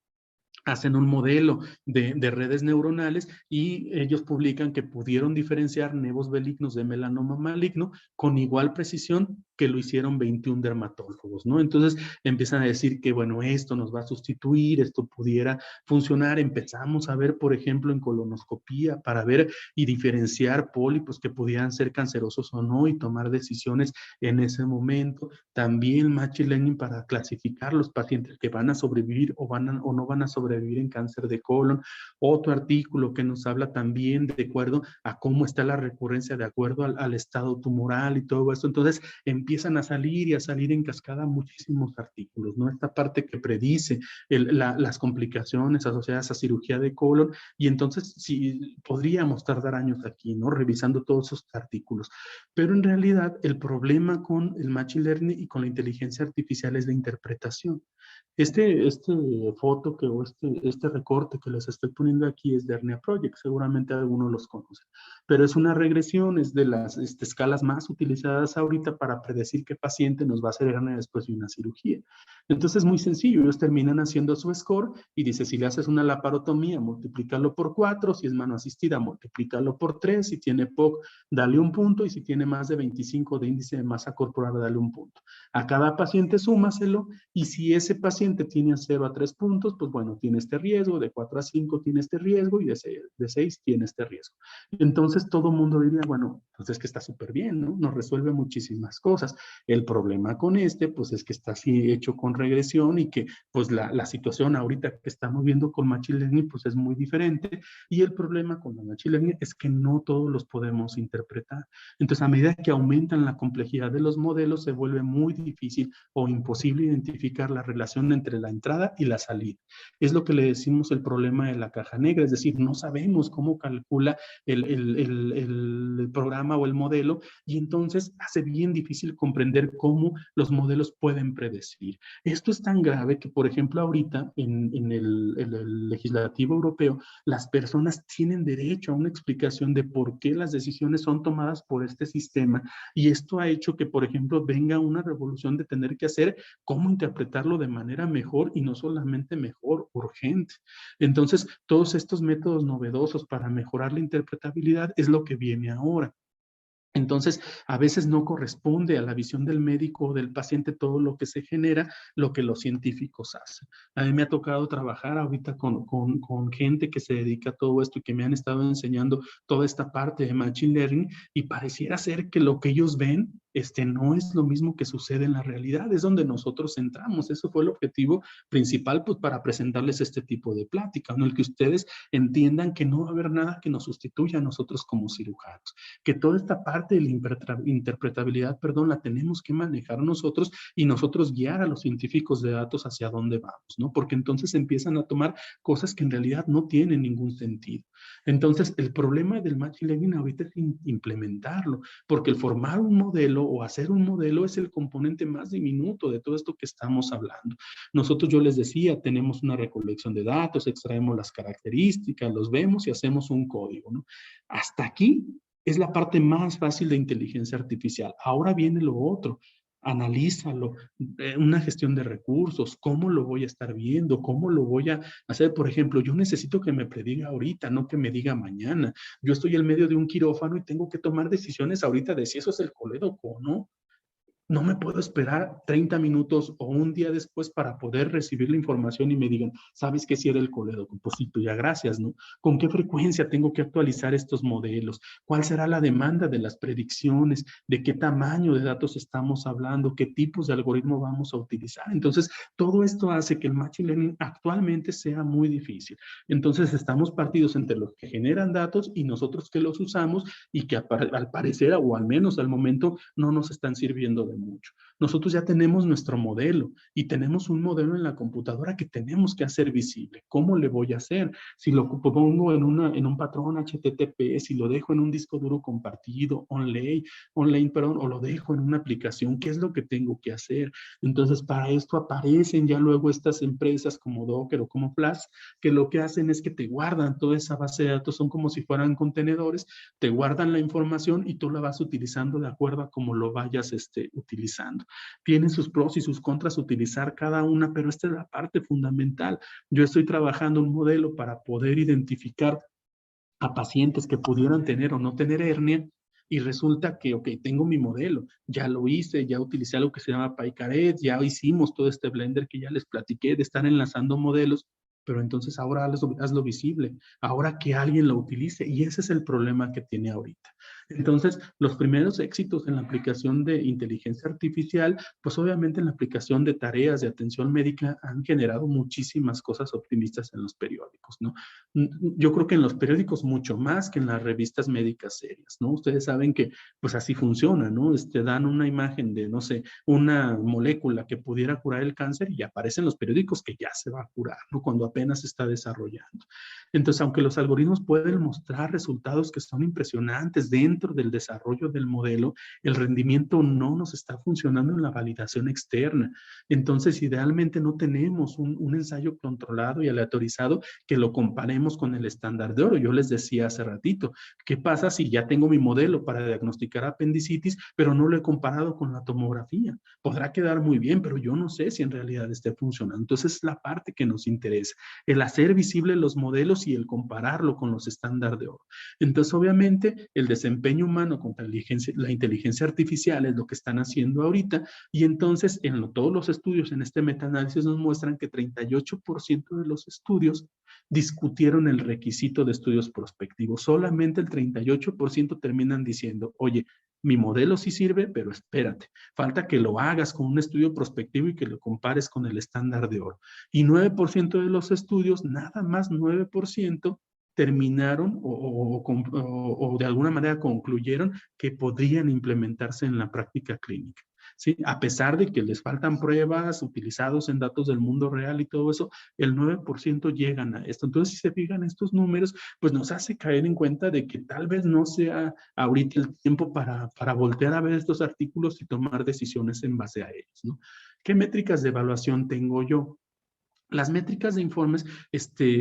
hacen un modelo de redes neuronales y ellos publican que pudieron diferenciar nevos benignos de melanoma maligno con igual precisión que lo hicieron 21 dermatólogos, ¿no? Entonces empiezan a decir que, bueno, esto nos va a sustituir, esto pudiera funcionar. Empezamos a ver, por ejemplo, en colonoscopía para ver y diferenciar pólipos que pudieran ser cancerosos o no y tomar decisiones en ese momento. También Machine Learning para clasificar los pacientes que van a sobrevivir o no van a sobrevivir en cáncer de colon. Otro artículo que nos habla también de acuerdo a cómo está la recurrencia, de acuerdo al estado tumoral y todo esto. Entonces empiezan a salir en cascada muchísimos artículos, ¿no? Esta parte que predice las complicaciones asociadas a cirugía de colon, y entonces sí, podríamos tardar años aquí, ¿no?, revisando todos esos artículos. Pero en realidad el problema con el Machine Learning y con la inteligencia artificial es la interpretación. Este foto que, o este recorte que les estoy poniendo aquí es de Hernia Project, seguramente algunos los conocen, pero es una regresión, es de las escalas más utilizadas ahorita para predecir qué paciente nos va a hacer hernia después de una cirugía. Entonces es muy sencillo, ellos terminan haciendo su score y dice, si le haces una laparotomía, multiplícalo por 4, si es mano asistida, multiplícalo por 3, si tiene POC, dale un punto, y si tiene más de 25 de índice de masa corporal, dale un punto. A cada paciente súmaselo, y si ese paciente tiene 0 a 3 puntos, pues bueno, tiene este riesgo, de 4 a 5 tiene este riesgo, y de 6 tiene este riesgo. Entonces todo el mundo diría, bueno, pues es que está súper bien, ¿no? Nos resuelve muchísimas cosas. El problema con pues es que está así hecho con regresión, y que pues la situación ahorita que estamos viendo con Machine Learning pues es muy diferente, y el problema con la Machine Learning es que no todos los podemos interpretar. Entonces, a medida que aumentan la complejidad de los modelos, se vuelve muy difícil o imposible identificar la relación entre la entrada y la salida. Es lo que le decimos el problema de la caja negra, es decir, no sabemos cómo calcula el programa o el modelo, y entonces hace bien difícil comprender cómo los modelos pueden predecir. Esto es tan grave que, por ejemplo, ahorita en el legislativo europeo, las personas tienen derecho a una explicación de por qué las decisiones son tomadas por este sistema, y esto ha hecho que, por ejemplo, venga una revolución de tener que hacer cómo interpretarlo de manera mejor, y no solamente mejor, urgente. Entonces, todos estos métodos novedosos para mejorar la interpretabilidad es lo que viene ahora. Entonces, a veces no corresponde a la visión del médico o del paciente todo lo que se genera, lo que los científicos hacen. A mí me ha tocado trabajar ahorita con gente que se dedica a todo esto y que me han estado enseñando toda esta parte de Machine Learning, y pareciera ser que lo que ellos ven no es lo mismo que sucede en la realidad. Es donde nosotros entramos. Eso fue el objetivo principal, pues, para presentarles este tipo de plática, ¿no? El que ustedes entiendan que no va a haber nada que nos sustituya a nosotros como cirujanos, que toda esta parte de la interpretabilidad, perdón, la tenemos que manejar nosotros, y nosotros guiar a los científicos de datos hacia dónde vamos, ¿no? Porque entonces empiezan a tomar cosas que en realidad no tienen ningún sentido. Entonces, el problema del Machine Learning ahorita es implementarlo, porque el formar un modelo o hacer un modelo es el componente más diminuto de todo esto que estamos hablando. Nosotros, yo les decía, tenemos una recolección de datos, extraemos las características, los vemos y hacemos un código, ¿no? Hasta aquí es la parte más fácil de inteligencia artificial. Ahora viene lo otro. Analízalo, una gestión de recursos, cómo lo voy a estar viendo, cómo lo voy a hacer. Por ejemplo, yo necesito que me prediga ahorita, no que me diga mañana. Yo estoy en medio de un quirófano y tengo que tomar decisiones ahorita de si eso es el colédoco o no. No me puedo esperar 30 minutos o un día después para poder recibir la información y me digan, ¿sabes qué si era el colédoco? Pues sí, pues ya gracias, ¿no? ¿Con qué frecuencia tengo que actualizar estos modelos? ¿Cuál será la demanda de las predicciones? ¿De qué tamaño de datos estamos hablando? ¿Qué tipos de algoritmo vamos a utilizar? Entonces, todo esto hace que el Machine Learning actualmente sea muy difícil. Entonces, estamos partidos entre los que generan datos y nosotros que los usamos, y que al parecer, o al menos al momento, no nos están sirviendo de mucho. Nosotros ya tenemos nuestro modelo y tenemos un modelo en la computadora que tenemos que hacer visible. ¿Cómo le voy a hacer? Si lo pongo en un patrón HTTP, si lo dejo en un disco duro compartido, online, perdón, o lo dejo en una aplicación, ¿qué es lo que tengo que hacer? Entonces, para esto aparecen ya luego estas empresas como Docker o como Flash, que lo que hacen es que te guardan toda esa base de datos, son como si fueran contenedores, te guardan la información y tú la vas utilizando de acuerdo a cómo lo vayas utilizando. Tiene sus pros y sus contras utilizar cada una, pero esta es la parte fundamental. Yo estoy trabajando un modelo para poder identificar a pacientes que pudieran tener o no tener hernia, y resulta que, ok, tengo mi modelo, ya lo hice, ya utilicé algo que se llama PyCaret, ya hicimos todo este Blender que ya les platiqué de estar enlazando modelos, pero entonces ahora hazlo visible, ahora que alguien lo utilice, y ese es el problema que tiene ahorita. Entonces, los primeros éxitos en la aplicación de inteligencia artificial, pues obviamente en la aplicación de tareas de atención médica han generado muchísimas cosas optimistas en los periódicos, ¿no? Yo creo que en los periódicos mucho más que en las revistas médicas serias, ¿no? Ustedes saben que pues así funciona, ¿no? Dan una imagen de, no sé, una molécula que pudiera curar el cáncer y aparecen en los periódicos que ya se va a curar, ¿no? Cuando apenas se está desarrollando. Entonces, aunque los algoritmos pueden mostrar resultados que son impresionantes dentro del desarrollo del modelo, el rendimiento no nos está funcionando en la validación externa. Entonces, idealmente no tenemos un ensayo controlado y aleatorizado que lo comparemos con el estándar de oro. Yo les decía hace ratito, ¿qué pasa si ya tengo mi modelo para diagnosticar apendicitis, pero no lo he comparado con la tomografía? Podrá quedar muy bien, pero yo no sé si en realidad esté funcionando. Entonces, es la parte que nos interesa, el hacer visibles los modelos y el compararlo con los estándares de oro. Entonces, obviamente, el desempeño humano contra la inteligencia artificial es lo que están haciendo ahorita, y entonces, todos los estudios en este metaanálisis nos muestran que 38% de los estudios discutieron el requisito de estudios prospectivos. Solamente el 38% terminan diciendo, oye, mi modelo sí sirve, pero espérate, falta que lo hagas con un estudio prospectivo y que lo compares con el estándar de oro. Y 9% de los estudios, nada más 9%, terminaron o de alguna manera concluyeron que podrían implementarse en la práctica clínica. ¿Sí? A pesar de que les faltan pruebas utilizados en datos del mundo real y todo eso, el 9% llegan a esto. Entonces, si se fijan estos números, pues nos hace caer en cuenta de que tal vez no sea ahorita el tiempo para voltear a ver estos artículos y tomar decisiones en base a ellos, ¿no? ¿Qué métricas de evaluación tengo yo? Las métricas de informes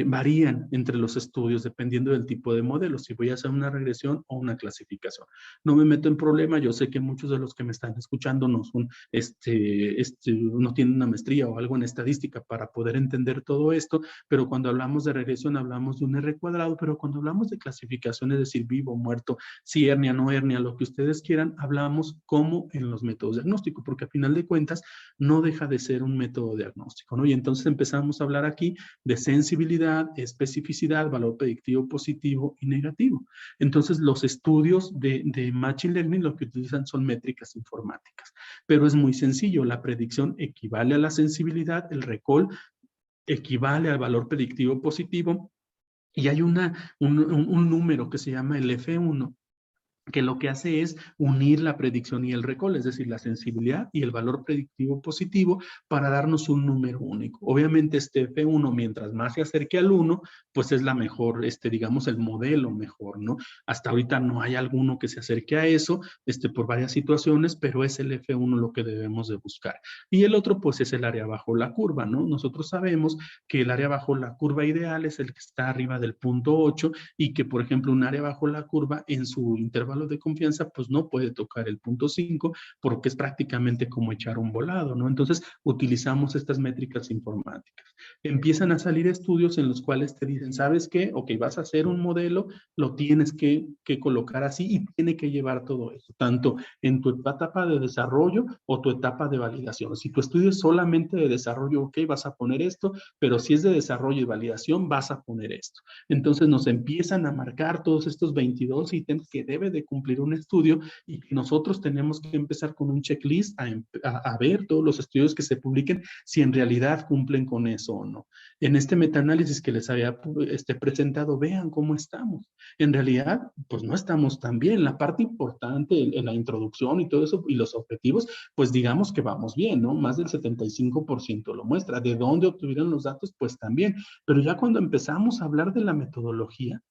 varían entre los estudios dependiendo del tipo de modelo, si voy a hacer una regresión o una clasificación. No me meto en problema, yo sé que muchos de los que me están escuchando no son, no tienen una maestría o algo en estadística para poder entender todo esto, pero cuando hablamos de regresión hablamos de un R cuadrado, pero cuando hablamos de clasificación, es decir, vivo, muerto, si hernia, no hernia, lo que ustedes quieran, hablamos como en los métodos diagnósticos, porque a final de cuentas no deja de ser un método diagnóstico, ¿no? Y entonces empezamos a hablar aquí de sensibilidad, especificidad, valor predictivo positivo y negativo. Entonces, los estudios de Machine Learning lo que utilizan son métricas informáticas, pero es muy sencillo. La predicción equivale a la sensibilidad, el recall equivale al valor predictivo positivo, y hay un número que se llama el F1, que lo que hace es unir la predicción y el recall, es decir, la sensibilidad y el valor predictivo positivo para darnos un número único. Obviamente este F1, mientras más se acerque al 1, pues es la mejor, digamos, el modelo mejor, ¿no? Hasta ahorita no hay alguno que se acerque a eso, por varias situaciones, pero es el F1 lo que debemos de buscar. Y el otro, pues es el área bajo la curva, ¿no? Nosotros sabemos que el área bajo la curva ideal es el que está arriba del punto 8 y que, por ejemplo, un área bajo la curva en su intervalo de confianza, pues no puede tocar el punto 5 porque es prácticamente como echar un volado, ¿no? Entonces, utilizamos estas métricas informáticas. Empiezan a salir estudios en los cuales te dicen, ¿sabes qué? Ok, vas a hacer un modelo, lo tienes que colocar así y tiene que llevar todo eso, tanto en tu etapa de desarrollo o tu etapa de validación. Si tu estudio es solamente de desarrollo, ok, vas a poner esto, pero si es de desarrollo y validación, vas a poner esto. Entonces, nos empiezan a marcar todos estos 22 ítems que debe de que cumplir un estudio y que nosotros tenemos que empezar con un checklist a ver todos los estudios que se publiquen si en realidad cumplen con eso o no. En este metaanálisis que les había presentado, vean cómo estamos. En realidad, pues no estamos tan bien. La parte importante en la introducción y todo eso y los objetivos, pues digamos que vamos bien, ¿no? Más del 75% lo muestra. ¿De dónde obtuvieron los datos? Pues también. Pero ya cuando empezamos a hablar de la metodología,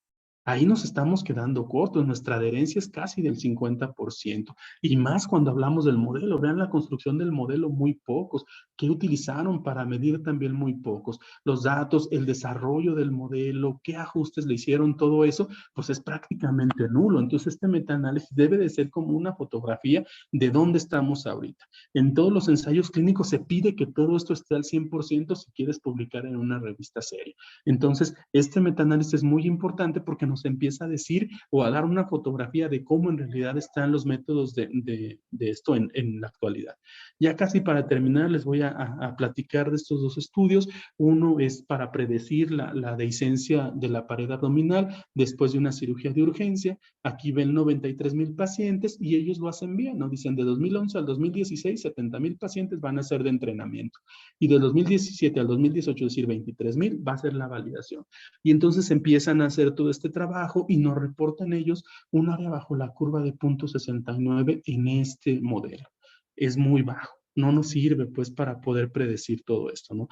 ahí nos estamos quedando cortos, nuestra adherencia es casi del 50%. Y más cuando hablamos del modelo, vean la construcción del modelo, muy pocos. ¿Qué utilizaron para medir? También muy pocos. Los datos, el desarrollo del modelo, qué ajustes le hicieron, todo eso, pues es prácticamente nulo. Entonces este metaanálisis debe de ser como una fotografía de dónde estamos ahorita. En todos los ensayos clínicos se pide que todo esto esté al 100% si quieres publicar en una revista seria. Entonces, este metaanálisis es muy importante porque nos empieza a decir o a dar una fotografía de cómo en realidad están los métodos de esto en la actualidad. Ya casi para terminar les voy a platicar de estos dos estudios. Uno es para predecir la dehiscencia de la pared abdominal después de una cirugía de urgencia. Aquí ven 93,000 pacientes y ellos lo hacen bien, ¿no? Dicen de 2011 al 2016, 70,000 pacientes van a ser de entrenamiento. Y de 2017 al 2018, es decir, 23,000, va a ser la validación. Y entonces empiezan a hacer todo este trabajo y nos reportan ellos un área bajo la curva de 0.69 en este modelo. Es muy bajo. No nos sirve, pues, para poder predecir todo esto, ¿no?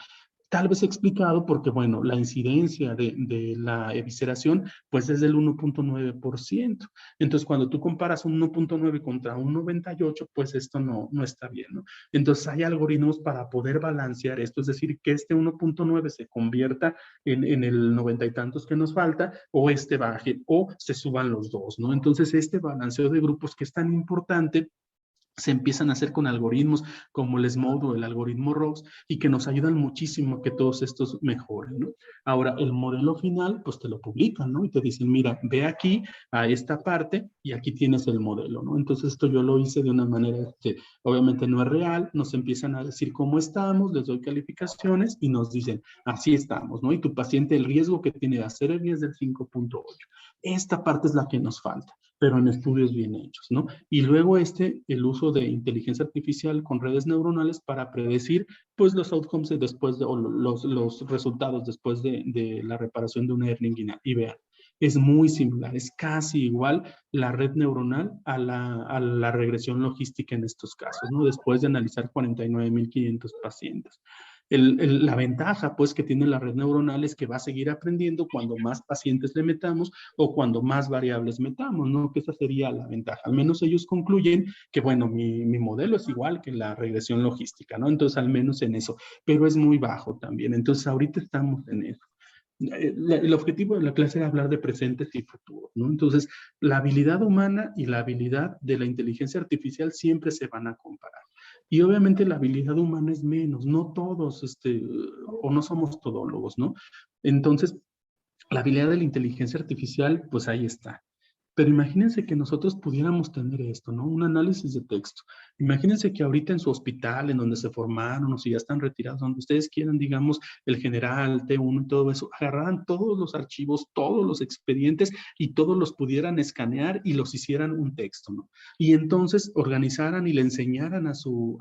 Tal vez explicado porque, bueno, la incidencia de la evisceración, pues es del 1.9%. Entonces, cuando tú comparas un 1.9 contra un 98, pues esto no está bien, ¿no? Entonces, hay algoritmos para poder balancear esto, es decir, que este 1.9 se convierta en el 90 y tantos que nos falta, o este baje, o se suban los dos, ¿no? Entonces, este balanceo de grupos que es tan importante se empiezan a hacer con algoritmos como el SMODE o el algoritmo ROX y que nos ayudan muchísimo a que todos estos mejoren, ¿no? Ahora, el modelo final, pues te lo publican, ¿no? Y te dicen, mira, ve aquí a esta parte y aquí tienes el modelo, ¿no? Entonces esto yo lo hice de una manera que obviamente no es real, nos empiezan a decir cómo estamos, les doy calificaciones y nos dicen, así estamos, ¿no? Y tu paciente, el riesgo que tiene de hacer el es del 5.8. Esta parte es la que nos falta, pero en estudios bien hechos, ¿no? Y luego el uso de inteligencia artificial con redes neuronales para predecir, pues, los outcomes después de, o los resultados después de la reparación de una hernia inguinal. Y vean, es muy similar, es casi igual la red neuronal a la regresión logística en estos casos, ¿no? Después de analizar 49,500 pacientes. La ventaja, pues, que tiene la red neuronal es que va a seguir aprendiendo cuando más pacientes le metamos o cuando más variables metamos, ¿no? Que esa sería la ventaja. Al menos ellos concluyen que, bueno, mi modelo es igual que la regresión logística, ¿no? Entonces, al menos en eso, pero es muy bajo también. Entonces, ahorita estamos en eso. El objetivo de la clase era hablar de presentes y futuros, ¿no? Entonces, la habilidad humana y la habilidad de la inteligencia artificial siempre se van a comparar. Y obviamente la habilidad humana es menos, no todos, o no somos todólogos, ¿no? Entonces, la habilidad de la inteligencia artificial, pues ahí está. Pero imagínense que nosotros pudiéramos tener esto, ¿no? Un análisis de texto. Imagínense que ahorita en su hospital, en donde se formaron o si ya están retirados, donde ustedes quieran, digamos, el general, T1 y todo eso, agarraran todos los archivos, todos los expedientes y todos los pudieran escanear y los hicieran un texto, ¿no? Y entonces organizaran y le enseñaran a su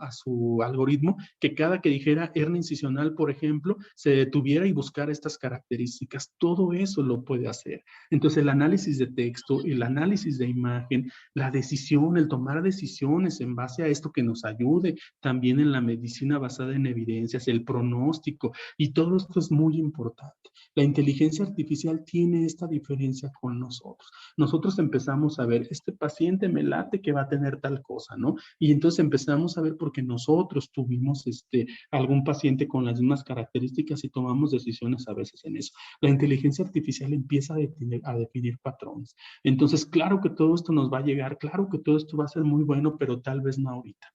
algoritmo que cada que dijera hernia incisional, por ejemplo, se detuviera y buscara estas características. Todo eso lo puede hacer. Entonces, el análisis de texto, el análisis de imagen, la decisión, el tomar decisiones en base a esto que nos ayude también en la medicina basada en evidencias, el pronóstico, y todo esto es muy importante. La inteligencia artificial tiene esta diferencia con nosotros. Nosotros empezamos a ver, este paciente me late que va a tener tal cosa, ¿no? Y entonces empezamos a ver porque nosotros tuvimos algún paciente con las mismas características y tomamos decisiones a veces en eso. La inteligencia artificial empieza a definir patrones. Entonces, claro que todo esto nos va a llegar, claro que todo esto va a ser muy bueno, pero tal vez no ahorita.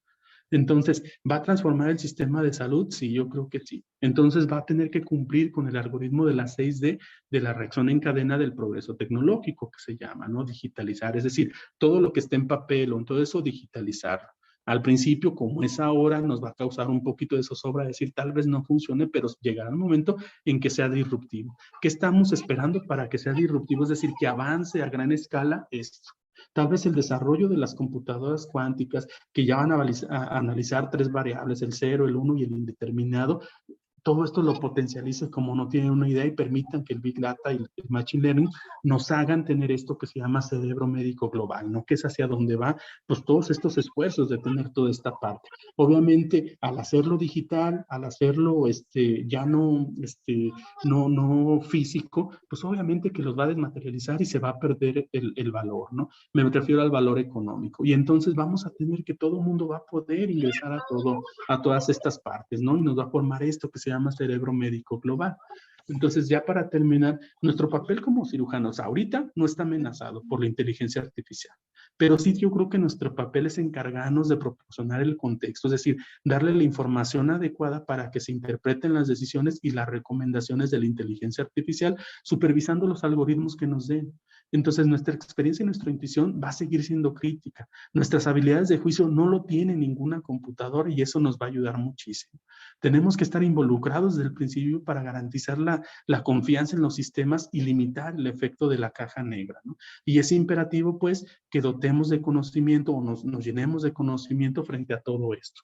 Entonces, ¿va a transformar el sistema de salud? Sí, yo creo que sí. Entonces, va a tener que cumplir con el algoritmo de la 6D, de la reacción en cadena del progreso tecnológico, que se llama, ¿no? Digitalizar, es decir, todo lo que esté en papel o en todo eso, digitalizarlo. Al principio, como es ahora, nos va a causar un poquito de zozobra decir tal vez no funcione, pero llegará un momento en que sea disruptivo. ¿Qué estamos esperando para que sea disruptivo? Es decir, que avance a gran escala esto. Tal vez el desarrollo de las computadoras cuánticas que ya van a analizar tres variables, el 0, el 1 y el indeterminado, todo esto lo potencializa como no tienen una idea y permitan que el Big Data y el Machine Learning nos hagan tener esto que se llama cerebro médico global, ¿no? Que es hacia donde va, pues todos estos esfuerzos de tener toda esta parte. Obviamente, al hacerlo digital, al hacerlo ya no físico, pues obviamente que los va a desmaterializar y se va a perder el valor, ¿no? Me refiero al valor económico. Y entonces vamos a tener que todo el mundo va a poder ingresar a todas estas partes, ¿no? Y nos va a formar esto que se llama cerebro médico global. Entonces, ya para terminar, nuestro papel como cirujanos ahorita no está amenazado por la inteligencia artificial, pero sí yo creo que nuestro papel es encargarnos de proporcionar el contexto, es decir, darle la información adecuada para que se interpreten las decisiones y las recomendaciones de la inteligencia artificial, supervisando los algoritmos que nos den. Entonces, nuestra experiencia y nuestra intuición va a seguir siendo crítica. Nuestras habilidades de juicio no lo tiene ninguna computadora y eso nos va a ayudar muchísimo. Tenemos que estar involucrados desde el principio para garantizar la confianza en los sistemas y limitar el efecto de la caja negra, ¿no? Y es imperativo, pues, que dotemos de conocimiento o nos llenemos de conocimiento frente a todo esto.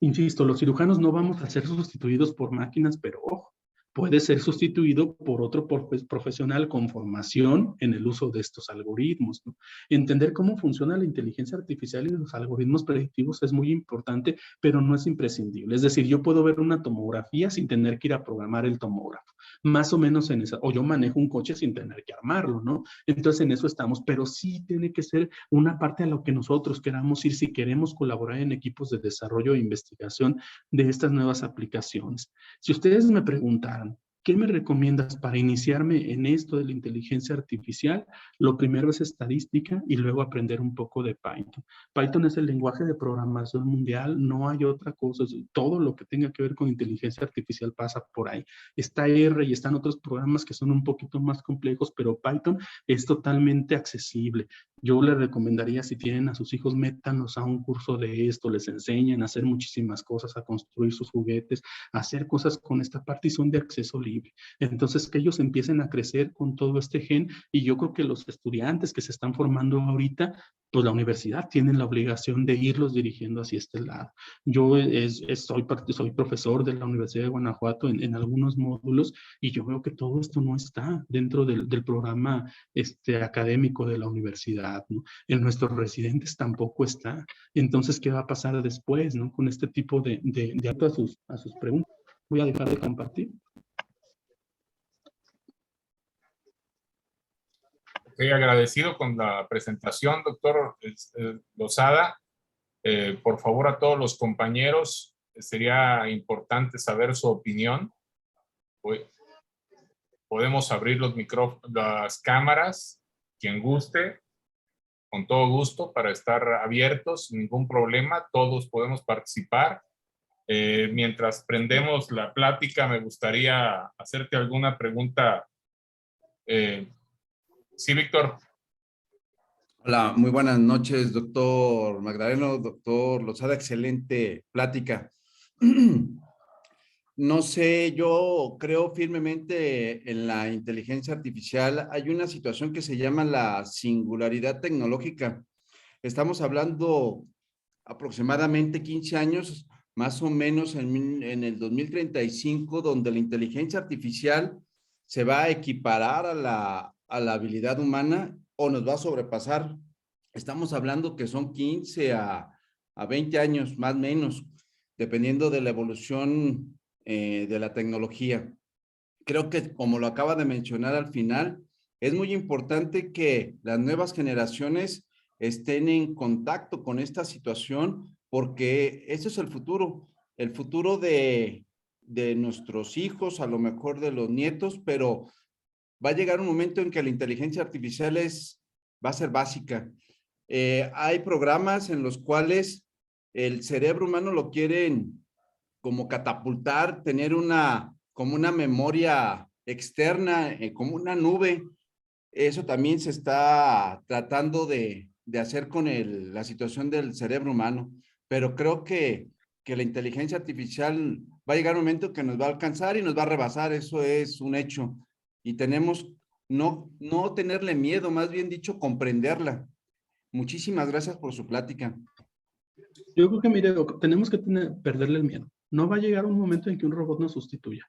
Insisto, los cirujanos no vamos a ser sustituidos por máquinas, pero ojo, puede ser sustituido por otro profesional con formación en el uso de estos algoritmos, ¿no? Entender cómo funciona la inteligencia artificial y los algoritmos predictivos es muy importante, pero no es imprescindible. Es decir, yo puedo ver una tomografía sin tener que ir a programar el tomógrafo, más o menos en esa, o yo manejo un coche sin tener que armarlo, ¿no? Entonces en eso estamos, pero sí tiene que ser una parte a lo que nosotros queramos ir si queremos colaborar en equipos de desarrollo e investigación de estas nuevas aplicaciones. Si ustedes me preguntaran, ¿qué me recomiendas para iniciarme en esto de la inteligencia artificial? Lo primero es estadística y luego aprender un poco de Python. Python es el lenguaje de programación mundial, no hay otra cosa. Todo lo que tenga que ver con inteligencia artificial pasa por ahí. Está R y están otros programas que son un poquito más complejos, pero Python es totalmente accesible. Yo les recomendaría, si tienen a sus hijos, métanlos a un curso de esto, les enseñan a hacer muchísimas cosas, a construir sus juguetes, a hacer cosas con esta parte y son de acceso libre. Entonces, que ellos empiecen a crecer con todo este gen y yo creo que los estudiantes que se están formando ahorita, pues la universidad tiene la obligación de irlos dirigiendo hacia este lado. Yo soy profesor de la Universidad de Guanajuato en algunos módulos y yo veo que todo esto no está dentro del programa académico de la universidad, ¿no? En nuestros residentes tampoco está. Entonces, ¿qué va a pasar después, ¿no? Con este tipo de a sus preguntas. Voy a dejar de compartir. Estoy agradecido con la presentación, doctor Lozada. Por favor, a todos los compañeros, sería importante saber su opinión. Podemos abrir los las cámaras, quien guste, con todo gusto, para estar abiertos, ningún problema, todos podemos participar. Mientras prendemos la plática, me gustaría hacerte alguna pregunta. Sí, Víctor. Hola, muy buenas noches, doctor Magdaleno, doctor Lozada, excelente plática. No sé, yo creo firmemente en la inteligencia artificial. Hay una situación que se llama la singularidad tecnológica. Estamos hablando aproximadamente 15 años, más o menos en el 2035, donde la inteligencia artificial se va a equiparar a la habilidad humana o nos va a sobrepasar. Estamos hablando que son 15 a 20 años, más o menos, dependiendo de la evolución de la tecnología. Creo que, como lo acaba de mencionar al final, es muy importante que las nuevas generaciones estén en contacto con esta situación, porque eso es el futuro de nuestros hijos, a lo mejor de los nietos, pero va a llegar un momento en que la inteligencia artificial va a ser básica. Hay programas en los cuales el cerebro humano lo quieren como catapultar, tener como una memoria externa, como una nube. Eso también se está tratando de hacer con la situación del cerebro humano, pero creo que la inteligencia artificial va a llegar un momento que nos va a alcanzar y nos va a rebasar, eso es un hecho. Y tenemos no tenerle miedo, más bien dicho, comprenderla. Muchísimas gracias por su plática. Yo creo que, mire, tenemos que perderle el miedo. No va a llegar un momento en que un robot nos sustituya.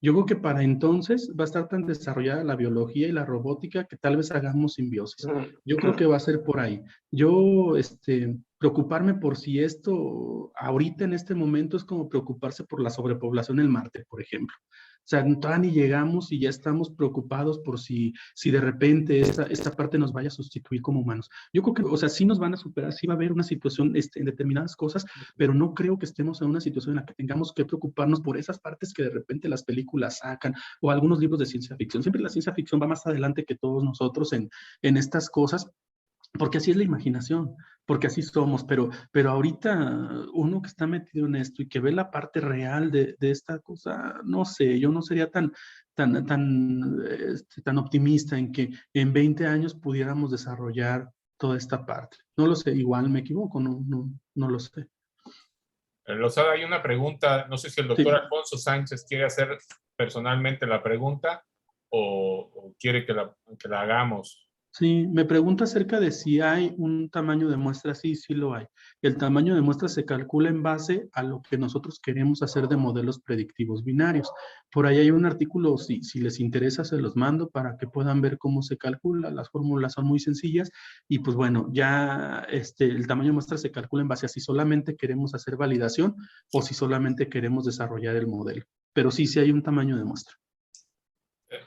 Yo creo que para entonces va a estar tan desarrollada la biología y la robótica que tal vez hagamos simbiosis. Yo creo que va a ser por ahí. Yo, preocuparme por si esto ahorita en este momento es como preocuparse por la sobrepoblación en Marte, por ejemplo. O sea, todavía ni llegamos y ya estamos preocupados por si de repente esta parte nos vaya a sustituir como humanos. Yo creo que, o sea, sí nos van a superar, sí va a haber una situación en determinadas cosas, pero no creo que estemos en una situación en la que tengamos que preocuparnos por esas partes que de repente las películas sacan o algunos libros de ciencia ficción. Siempre la ciencia ficción va más adelante que todos nosotros en estas cosas, porque así es la imaginación, porque así somos, pero ahorita uno que está metido en esto y que ve la parte real de esta cosa, no sé, yo no sería tan optimista en que en 20 años pudiéramos desarrollar toda esta parte. No lo sé, igual me equivoco, no lo sé. Lozada, hay una pregunta, no sé si el doctor Alfonso Sánchez quiere hacer personalmente la pregunta o quiere que la hagamos. Sí, me pregunta acerca de si hay un tamaño de muestra. Sí, sí lo hay. El tamaño de muestra se calcula en base a lo que nosotros queremos hacer de modelos predictivos binarios. Por ahí hay un artículo, si les interesa, se los mando para que puedan ver cómo se calcula. Las fórmulas son muy sencillas y pues bueno, ya el tamaño de muestra se calcula en base a si solamente queremos hacer validación o si solamente queremos desarrollar el modelo. Pero sí, sí hay un tamaño de muestra.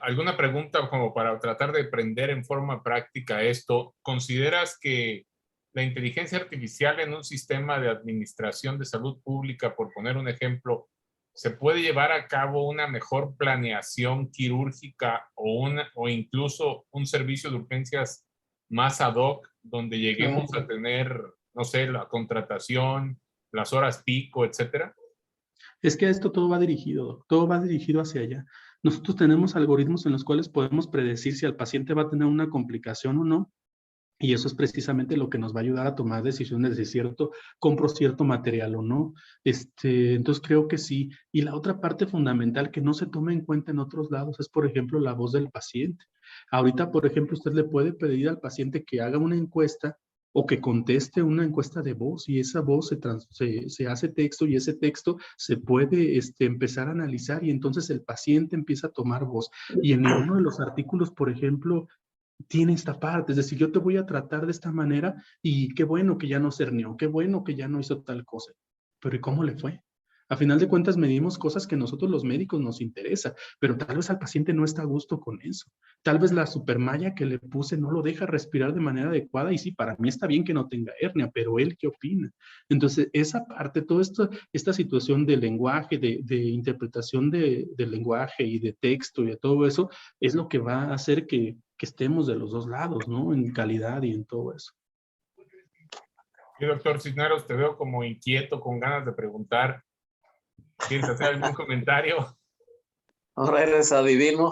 ¿Alguna pregunta como para tratar de aprender en forma práctica esto? ¿Consideras que la inteligencia artificial en un sistema de administración de salud pública, por poner un ejemplo, se puede llevar a cabo una mejor planeación quirúrgica o incluso un servicio de urgencias más ad hoc, donde lleguemos a tener, no sé, la contratación, las horas pico, etcétera? Es que esto todo va dirigido hacia allá. Nosotros tenemos algoritmos en los cuales podemos predecir si el paciente va a tener una complicación o no, y eso es precisamente lo que nos va a ayudar a tomar decisiones de compro cierto material o no. Entonces creo que sí. Y la otra parte fundamental que no se toma en cuenta en otros lados es, por ejemplo, la voz del paciente. Ahorita, por ejemplo, usted le puede pedir al paciente que haga una encuesta o que conteste una encuesta de voz y esa voz se hace texto y ese texto se puede empezar a analizar y entonces el paciente empieza a tomar voz. Y en ninguno de los artículos, por ejemplo, tiene esta parte, es decir, yo te voy a tratar de esta manera y qué bueno que ya no se hernió, qué bueno que ya no hizo tal cosa, pero ¿y cómo le fue? A final de cuentas medimos cosas que nosotros los médicos nos interesa, pero tal vez al paciente no está a gusto con eso. Tal vez la supermalla que le puse no lo deja respirar de manera adecuada y sí, para mí está bien que no tenga hernia, pero él ¿qué opina? Entonces, esa parte, toda esta situación de lenguaje, de interpretación del lenguaje y de texto y de todo eso, es lo que va a hacer que estemos de los dos lados, ¿no? En calidad y en todo eso. Sí, doctor Cisneros, te veo como inquieto, con ganas de preguntar. ¿Quieres hacer algún comentario? Ahora eres adivino.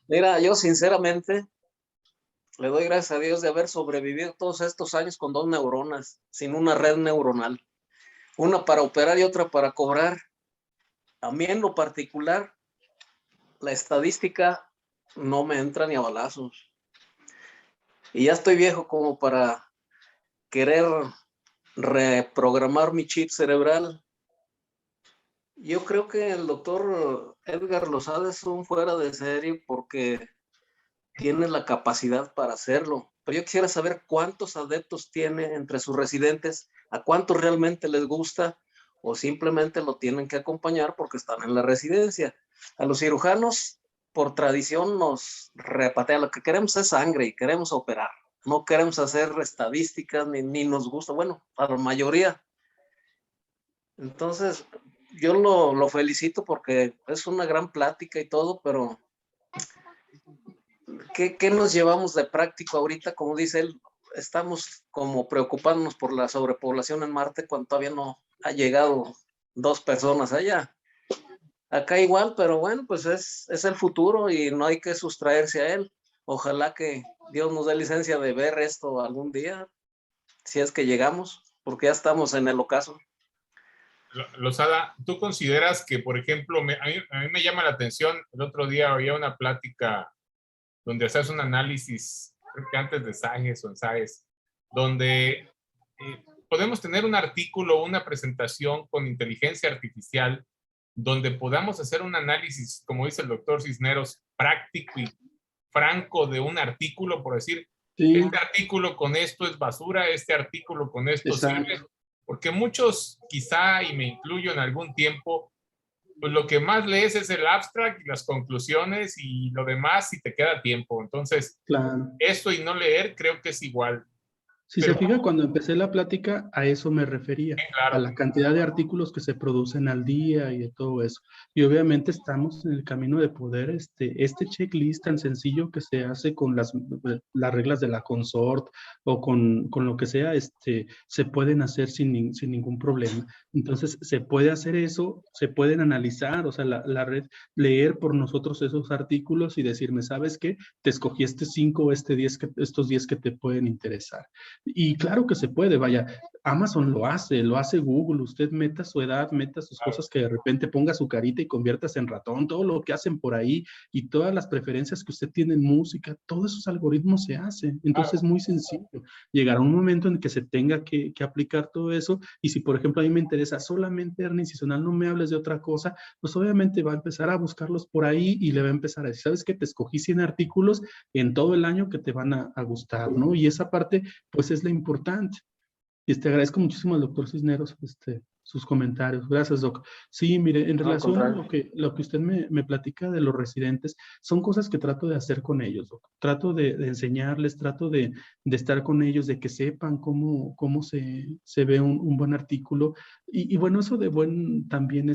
Mira, yo sinceramente le doy gracias a Dios de haber sobrevivido todos estos años con 2 neuronas, sin una red neuronal. Una para operar y otra para cobrar. A mí en lo particular, la estadística no me entra ni a balazos. Y ya estoy viejo como para querer reprogramar mi chip cerebral. Yo creo que el doctor Edgar Lozada es un fuera de serie porque tiene la capacidad para hacerlo. Pero yo quisiera saber cuántos adeptos tiene entre sus residentes, a cuántos realmente les gusta o simplemente lo tienen que acompañar porque están en la residencia. A los cirujanos, por tradición, nos repatea. Lo que queremos es sangre y queremos operar. No queremos hacer estadísticas ni nos gusta. Bueno, a la mayoría. Entonces, yo lo felicito porque es una gran plática y todo, pero ¿qué nos llevamos de práctico ahorita? Como dice él, estamos como preocupándonos por la sobrepoblación en Marte cuando todavía no ha llegado 2 personas allá. Acá igual, pero bueno, pues es el futuro y no hay que sustraerse a él. Ojalá que Dios nos dé licencia de ver esto algún día, si es que llegamos, porque ya estamos en el ocaso. Lozada, ¿tú consideras que, por ejemplo, a mí me llama la atención, el otro día había una plática donde haces un análisis, creo que antes de SAGES o en SAGES, donde podemos tener un artículo, una presentación con inteligencia artificial, donde podamos hacer un análisis, como dice el doctor Cisneros, práctico y franco de un artículo, por decir, Sí, este artículo con esto es basura, este artículo con esto exacto. sirve, porque muchos, quizá, y me incluyo en algún tiempo, pues lo que más lees es el abstract y las conclusiones y lo demás si te queda tiempo. Entonces, Claro. eso y no leer creo que es igual. Si se fija, cuando empecé la plática, a eso me refería, Claro. a la cantidad de artículos que se producen al día y de todo eso. Y obviamente estamos en el camino de poder, este checklist tan sencillo que se hace con las reglas de la consort o con lo que sea, se pueden hacer sin ningún problema. Entonces, se puede hacer eso, se pueden analizar, o sea, la red, leer por nosotros esos artículos y decirme, ¿sabes qué? Te escogí estos 10 que te pueden interesar. Y claro que se puede, vaya, Amazon lo hace Google, usted meta su edad, meta sus cosas que de repente ponga su carita y conviertas en ratón, todo lo que hacen por ahí y todas las preferencias que usted tiene en música, todos esos algoritmos se hacen. Entonces es muy sencillo. Llegará un momento en que se tenga que aplicar todo eso y si por ejemplo a mí me interesa solamente hernia incisional, no me hables de otra cosa, pues obviamente va a empezar a buscarlos por ahí y le va a empezar a decir, ¿sabes qué? Te escogí 100 artículos en todo el año que te van a gustar, ¿no? Y esa parte pues es la importante. Y te agradezco muchísimo al doctor Cisneros sus comentarios. Gracias, doc. Sí, mire, en relación a lo que usted me platica de los residentes, son cosas que trato de hacer con ellos, doc. Trato de enseñarles, trato de estar con ellos, de que sepan cómo se ve un buen artículo. Y bueno, eso de buen también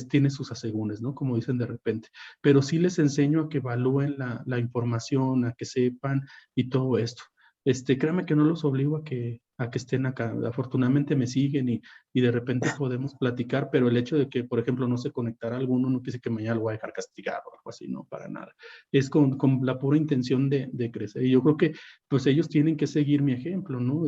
tiene sus asegúnes, ¿no? Como dicen de repente. Pero sí les enseño a que evalúen la información, a que sepan y todo esto. Créame que no los obligo a que estén acá. Afortunadamente me siguen y de repente podemos platicar, pero el hecho de que, por ejemplo, no se conectara alguno no quiere decir que mañana lo voy a dejar castigado o algo así, no, para nada. Es con la pura intención de crecer. Y yo creo que, pues, ellos tienen que seguir mi ejemplo, ¿no?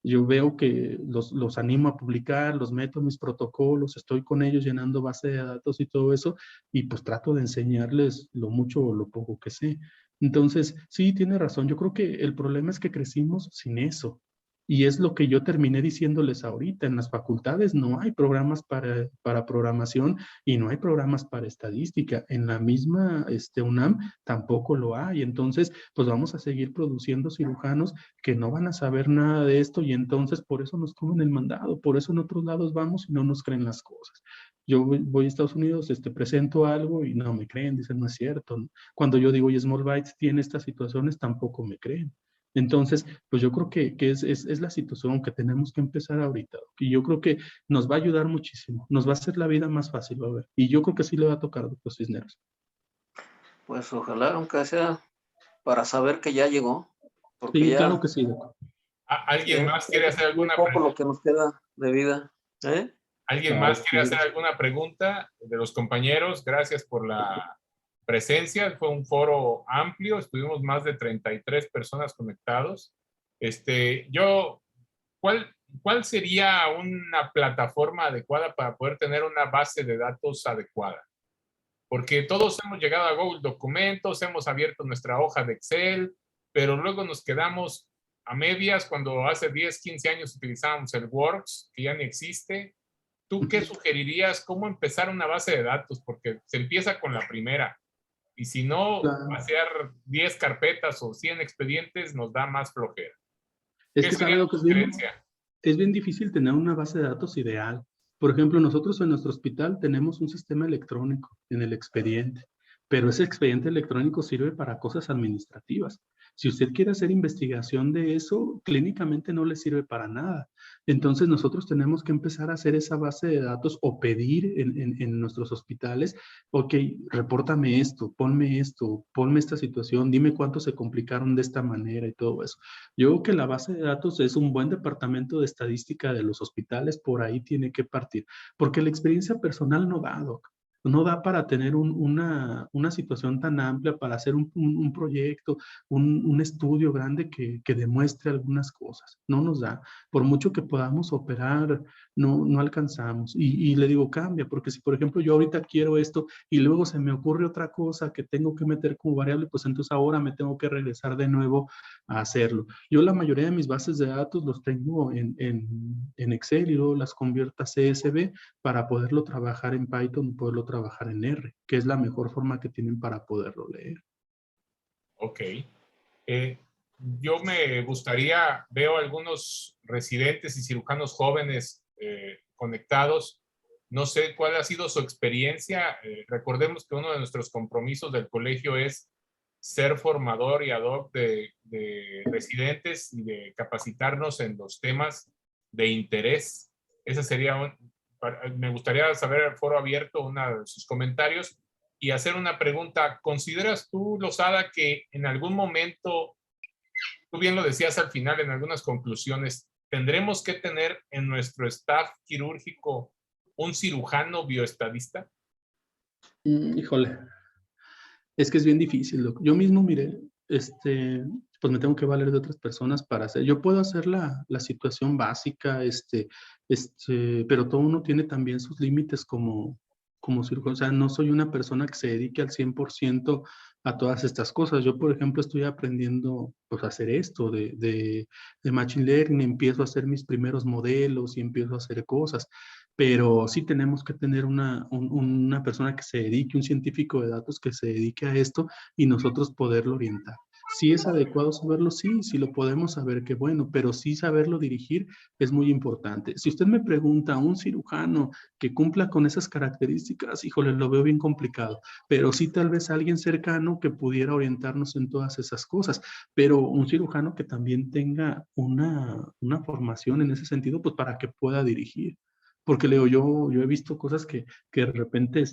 Yo veo que los animo a publicar, los meto en mis protocolos, estoy con ellos llenando base de datos y todo eso, y pues trato de enseñarles lo mucho o lo poco que sé. Entonces, sí, tiene razón. Yo creo que el problema es que crecimos sin eso. Y es lo que yo terminé diciéndoles ahorita. En las facultades no hay programas para programación y no hay programas para estadística. En la misma UNAM tampoco lo hay. Entonces, pues vamos a seguir produciendo cirujanos que no van a saber nada de esto y entonces por eso nos comen el mandado. Por eso en otros lados vamos y no nos creen las cosas. Yo voy a Estados Unidos, presento algo y no me creen, dicen, no es cierto, ¿no? Cuando yo digo, oye, Small Bytes tiene estas situaciones, tampoco me creen. Entonces, pues yo creo que es la situación que tenemos que empezar ahorita. Y yo creo que nos va a ayudar muchísimo. Nos va a hacer la vida más fácil, va a ver. Y yo creo que sí le va a tocar, doctor Cisneros. Pues ojalá, aunque sea para saber que ya llegó. Porque Sí, ya, claro que sí, doctor. ¿Alguien más quiere hacer alguna pregunta? pregunta? Lo que nos queda de vida. ¿Alguien más quiere hacer alguna pregunta de los compañeros? Gracias por la presencia. Fue un foro amplio. Estuvimos más de 33 personas conectados. ¿Cuál sería una plataforma adecuada para poder tener una base de datos adecuada? Porque todos hemos llegado a Google Documentos, hemos abierto nuestra hoja de Excel, pero luego nos quedamos a medias cuando hace 10, 15 años utilizábamos el Works, que ya ni existe. ¿Tú qué sugerirías? ¿Cómo empezar una base de datos? Porque se empieza con la primera. Y si no, hacer 10 carpetas o 100 expedientes nos da más flojera. Es que sabe lo que es bien difícil tener una base de datos ideal. Por ejemplo, nosotros en nuestro hospital tenemos un sistema electrónico en el expediente, pero ese expediente electrónico sirve para cosas administrativas. Si usted quiere hacer investigación de eso, clínicamente no le sirve para nada. Entonces nosotros tenemos que empezar a hacer esa base de datos o pedir en nuestros hospitales, ok, repórtame esto, ponme esta situación, dime cuánto se complicaron de esta manera y todo eso. Yo creo que la base de datos es un buen departamento de estadística de los hospitales, por ahí tiene que partir, porque la experiencia personal no da, doc. No da para tener una situación tan amplia, para hacer un proyecto, un estudio grande que demuestre algunas cosas. No nos da. Por mucho que podamos operar, no alcanzamos. Y le digo, cambia, porque si, por ejemplo, yo ahorita quiero esto y luego se me ocurre otra cosa que tengo que meter como variable, pues entonces ahora me tengo que regresar de nuevo a hacerlo. Yo la mayoría de mis bases de datos los tengo en Excel y luego las convierto a CSV para poderlo trabajar en Python y poderlo trabajar en R, que es la mejor forma que tienen para poderlo leer. Ok. Yo me gustaría, veo algunos residentes y cirujanos jóvenes conectados. No sé cuál ha sido su experiencia. Recordemos que uno de nuestros compromisos del colegio es ser formador y ad hoc de residentes y de capacitarnos en los temas de interés. Ese sería me gustaría saber el foro abierto, uno de sus comentarios y hacer una pregunta. ¿Consideras tú, Lozada, que en algún momento, tú bien lo decías al final en algunas conclusiones, tendremos que tener en nuestro staff quirúrgico un cirujano bioestadista? Híjole, es que es bien difícil, Doc. Yo mismo, mire, pues me tengo que valer de otras personas para hacer. Yo puedo hacer la situación básica, pero todo uno tiene también sus límites como cirujano. O sea, no soy una persona que se dedique al 100% a todas estas cosas. Yo, por ejemplo, estoy aprendiendo pues, a hacer esto de Machine Learning, empiezo a hacer mis primeros modelos y empiezo a hacer cosas. Pero sí tenemos que tener una persona que se dedique, un científico de datos que se dedique a esto y nosotros poderlo orientar. Si es adecuado saberlo, sí, si lo podemos saber, qué bueno, pero sí saberlo dirigir es muy importante. Si usted me pregunta a un cirujano que cumpla con esas características, híjole, lo veo bien complicado, pero sí tal vez alguien cercano que pudiera orientarnos en todas esas cosas, pero un cirujano que también tenga una formación en ese sentido, pues para que pueda dirigir. Porque Leo, yo he visto cosas que de repente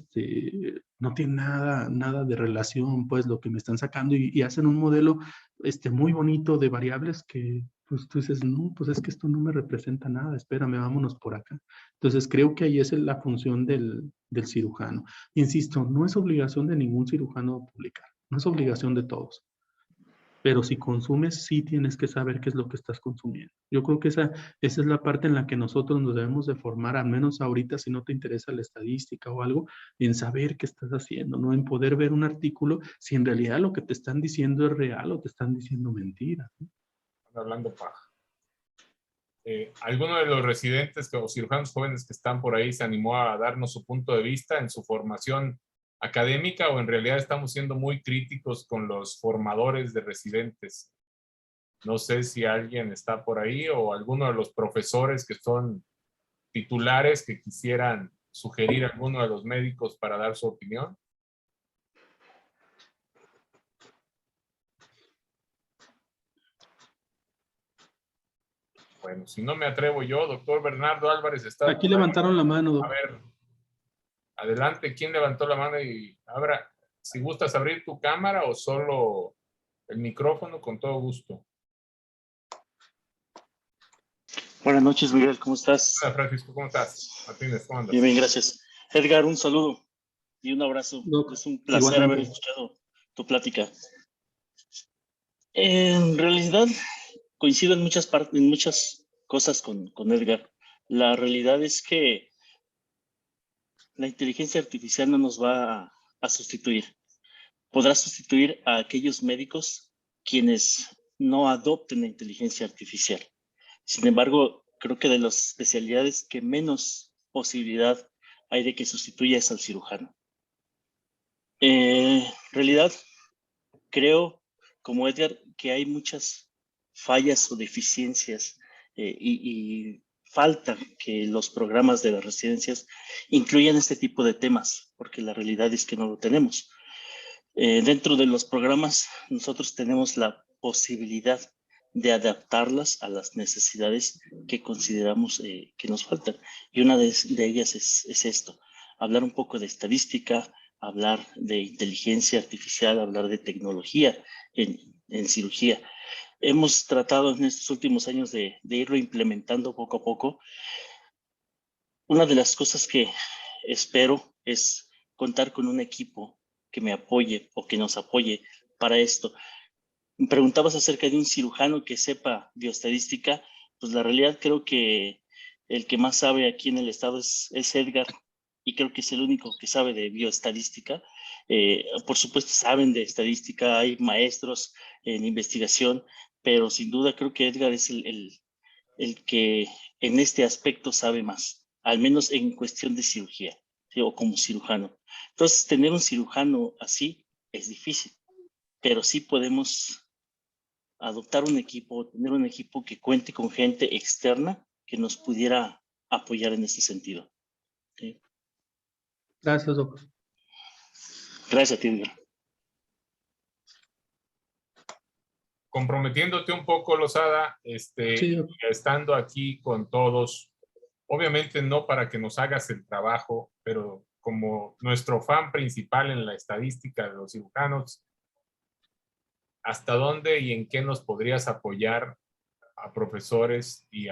no tienen nada de relación, pues lo que me están sacando y hacen un modelo muy bonito de variables que pues tú dices, no, pues es que esto no me representa nada, espérame, vámonos por acá. Entonces creo que ahí es la función del cirujano. Insisto, no es obligación de ningún cirujano publicar, no es obligación de todos. Pero si consumes, sí tienes que saber qué es lo que estás consumiendo. Yo creo que esa es la parte en la que nosotros nos debemos de formar, al menos ahorita, si no te interesa la estadística o algo, en saber qué estás haciendo, ¿no? En poder ver un artículo si en realidad lo que te están diciendo es real o te están diciendo mentiras, ¿no? Hablando paja. ¿Alguno de los residentes o cirujanos jóvenes que están por ahí se animó a darnos su punto de vista en su formación académica o en realidad estamos siendo muy críticos con los formadores de residentes? No sé si alguien está por ahí o alguno de los profesores que son titulares que quisieran sugerir a alguno de los médicos para dar su opinión. Bueno, si no me atrevo yo, doctor Bernardo Álvarez está... Aquí levantaron la mano, A doctor. ver, adelante, ¿quién levantó la mano? Y abra, si gustas abrir tu cámara o solo el micrófono, con todo gusto. Buenas noches, Miguel, ¿cómo estás? Hola, Francisco, ¿cómo estás? Martínez, ¿cómo andas? Bien, bien, gracias. Edgar, un saludo y un abrazo. Es un placer haber escuchado tu plática. En realidad, coincido en muchas cosas con Edgar. La realidad es que la inteligencia artificial no nos va a sustituir. Podrá sustituir a aquellos médicos quienes no adopten la inteligencia artificial. Sin embargo, creo que de las especialidades que menos posibilidad hay de que sustituya es al cirujano. En realidad, creo, como Edgar, que hay muchas fallas o deficiencias y falta que los programas de las residencias incluyan este tipo de temas, porque la realidad es que no lo tenemos. Dentro de los programas, nosotros tenemos la posibilidad de adaptarlas a las necesidades que consideramos que nos faltan. Y una de ellas es esto, hablar un poco de estadística, hablar de inteligencia artificial, hablar de tecnología en cirugía. Hemos tratado en estos últimos años de irlo implementando poco a poco. Una de las cosas que espero es contar con un equipo que me apoye o que nos apoye para esto. Me preguntabas acerca de un cirujano que sepa bioestadística. Pues la realidad creo que el que más sabe aquí en el estado es Edgar, y creo que es el único que sabe de bioestadística. Por supuesto saben de estadística, hay maestros en investigación, pero sin duda creo que Edgar es el que en este aspecto sabe más, al menos en cuestión de cirugía, ¿sí? O como cirujano. Entonces, tener un cirujano así es difícil, pero sí podemos adoptar un equipo, tener un equipo que cuente con gente externa que nos pudiera apoyar en ese sentido. ¿Sí? Gracias, doctor. Gracias a ti, Edgar. Comprometiéndote un poco, Losada, Sí, doctor. estando aquí con todos, obviamente no para que nos hagas el trabajo, pero como nuestro fan principal en la estadística de los cirujanos, ¿hasta dónde y en qué nos podrías apoyar a profesores y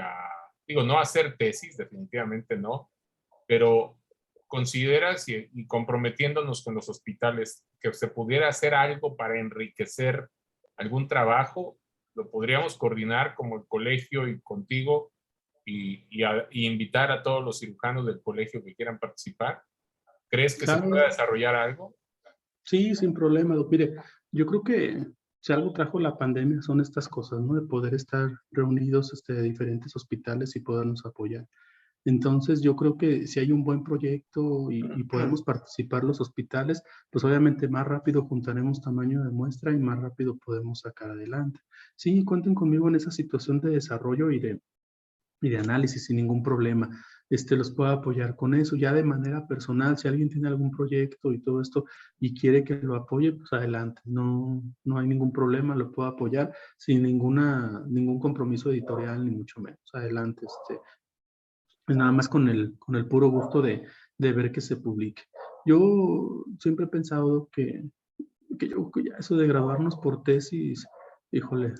digo, no hacer tesis, definitivamente no, pero consideras y comprometiéndonos con los hospitales que se pudiera hacer algo para enriquecer algún trabajo? Lo podríamos coordinar como el colegio y contigo y invitar a todos los cirujanos del colegio que quieran participar. ¿Crees que se Claro. pueda desarrollar algo? Sí, sin problema. Mire, yo creo que si algo trajo la pandemia son estas cosas, ¿no? De poder estar reunidos de diferentes hospitales y podernos apoyar. Entonces, yo creo que si hay un buen proyecto y podemos participar los hospitales, pues obviamente más rápido juntaremos tamaño de muestra y más rápido podemos sacar adelante. Sí, cuenten conmigo en esa situación de desarrollo y de análisis sin ningún problema. Los puedo apoyar con eso. Ya de manera personal, si alguien tiene algún proyecto y todo esto y quiere que lo apoye, pues adelante. No, no hay ningún problema, lo puedo apoyar sin ningún compromiso editorial, ni mucho menos. Adelante. Nada más con el puro gusto de ver que se publique. Yo siempre he pensado que yo ya eso de graduarnos por tesis, híjole,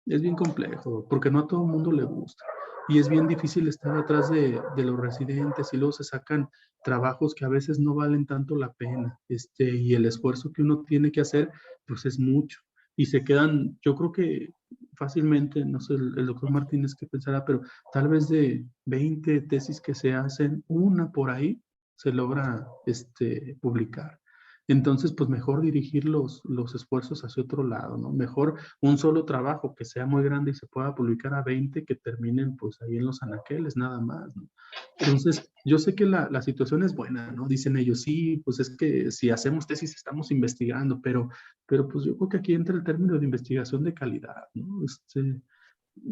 es bien complejo, porque no a todo el mundo le gusta. Y es bien difícil estar atrás de los residentes y luego se sacan trabajos que a veces no valen tanto la pena. Y el esfuerzo que uno tiene que hacer, pues es mucho. Y se quedan, yo creo que fácilmente, no sé, el doctor Martínez qué pensará, pero tal vez de 20 tesis que se hacen, una por ahí se logra publicar. Entonces, pues mejor dirigir los esfuerzos hacia otro lado, ¿no? Mejor un solo trabajo que sea muy grande y se pueda publicar a 20 que terminen pues ahí en los anaqueles, nada más, ¿no? Entonces, yo sé que la situación es buena, ¿no? Dicen ellos, sí, pues es que si hacemos tesis estamos investigando, pero pues yo creo que aquí entra el término de investigación de calidad, ¿no?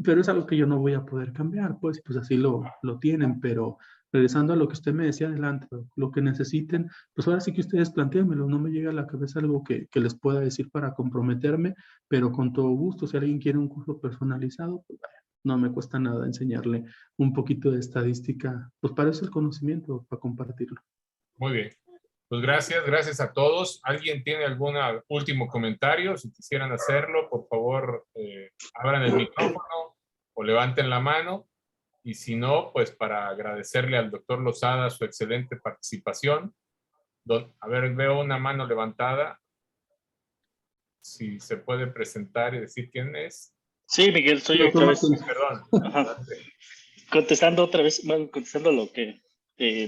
Pero es algo que yo no voy a poder cambiar, pues así lo tienen, pero regresando a lo que usted me decía adelante, lo que necesiten, pues ahora sí que ustedes plantéenmelo, no me llega a la cabeza algo que les pueda decir para comprometerme, pero con todo gusto, si alguien quiere un curso personalizado, pues vaya, no me cuesta nada enseñarle un poquito de estadística, pues para eso el conocimiento, para compartirlo. Muy bien. Pues gracias a todos. ¿Alguien tiene algún último comentario? Si quisieran hacerlo, por favor, abran el micrófono o levanten la mano. Y si no, pues para agradecerle al doctor Losada su excelente participación. A ver, veo una mano levantada. Si se puede presentar y decir quién es. Sí, Miguel, soy yo otra vez. Perdón. Ajá. Contestando otra vez, bueno, contestando lo que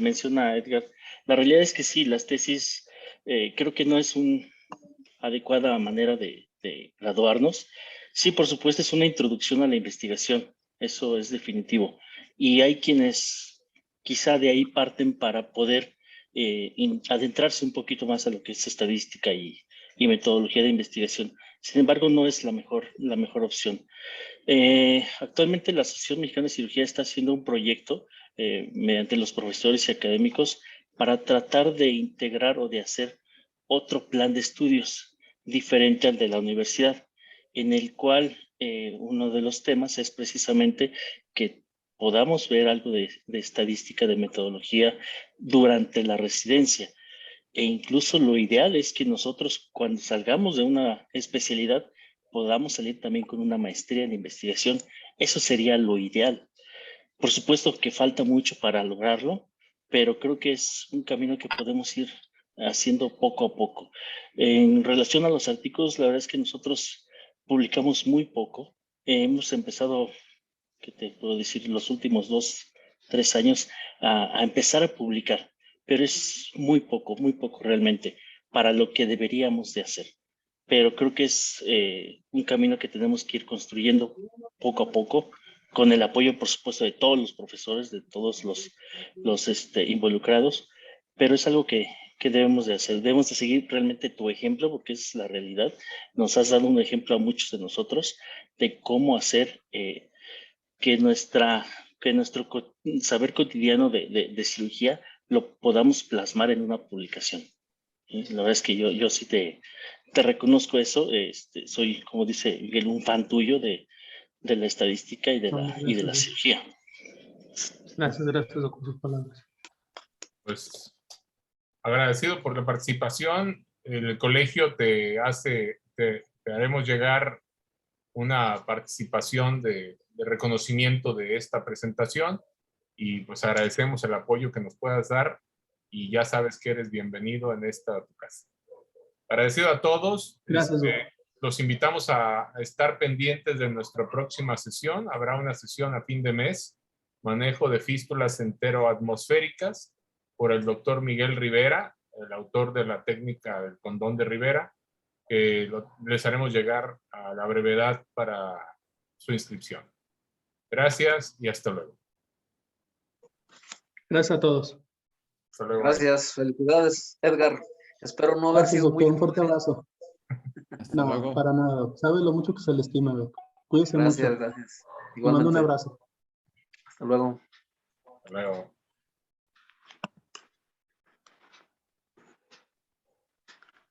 menciona Edgar, la realidad es que sí, las tesis creo que no es una adecuada manera de graduarnos. Sí, por supuesto, es una introducción a la investigación, eso es definitivo. Y hay quienes quizá de ahí parten para poder adentrarse un poquito más a lo que es estadística y metodología de investigación. Sin embargo, no es la mejor opción. Actualmente la Asociación Mexicana de Cirugía está haciendo un proyecto mediante los profesores y académicos para tratar de integrar o de hacer otro plan de estudios diferente al de la universidad, en el cual uno de los temas es precisamente que podamos ver algo de estadística, de metodología durante la residencia. E incluso lo ideal es que nosotros cuando salgamos de una especialidad podamos salir también con una maestría en investigación. Eso sería lo ideal. Por supuesto que falta mucho para lograrlo, pero creo que es un camino que podemos ir haciendo poco a poco. En relación a los artículos, la verdad es que nosotros publicamos muy poco. Hemos empezado, ¿qué te puedo decir? Los últimos 2-3 años a empezar a publicar, pero es muy poco realmente para lo que deberíamos de hacer. Pero creo que es un camino que tenemos que ir construyendo poco a poco, con el apoyo, por supuesto, de todos los profesores, de todos los involucrados, pero es algo que debemos de hacer. Debemos de seguir realmente tu ejemplo, porque es la realidad. Nos has dado un ejemplo a muchos de nosotros de cómo hacer que nuestro saber cotidiano de cirugía lo podamos plasmar en una publicación. La verdad es que yo sí te reconozco eso. Soy, como dice Miguel, un fan tuyo de la estadística y de la cirugía. Gracias, doctor, por sus palabras. Pues agradecido por la participación. El colegio te haremos llegar una participación de reconocimiento de esta presentación y pues agradecemos el apoyo que nos puedas dar y ya sabes que eres bienvenido en esta tu casa. Agradecido a todos. Gracias, los invitamos a estar pendientes de nuestra próxima sesión. Habrá una sesión a fin de mes, manejo de fístulas enteroatmosféricas, por el doctor Miguel Rivera, el autor de la técnica del condón de Rivera, que les haremos llegar a la brevedad para su inscripción. Gracias y hasta luego. Gracias a todos. Hasta luego. Gracias, felicidades, Edgar. Espero no haber Gracias, sido doctor. muy... Un fuerte abrazo. Hasta No, luego. para nada. Sabe lo mucho que se le estima, doctor. Cuídese Gracias, mucho. gracias. Te mando un Igualmente. abrazo. Hasta luego. Hasta luego.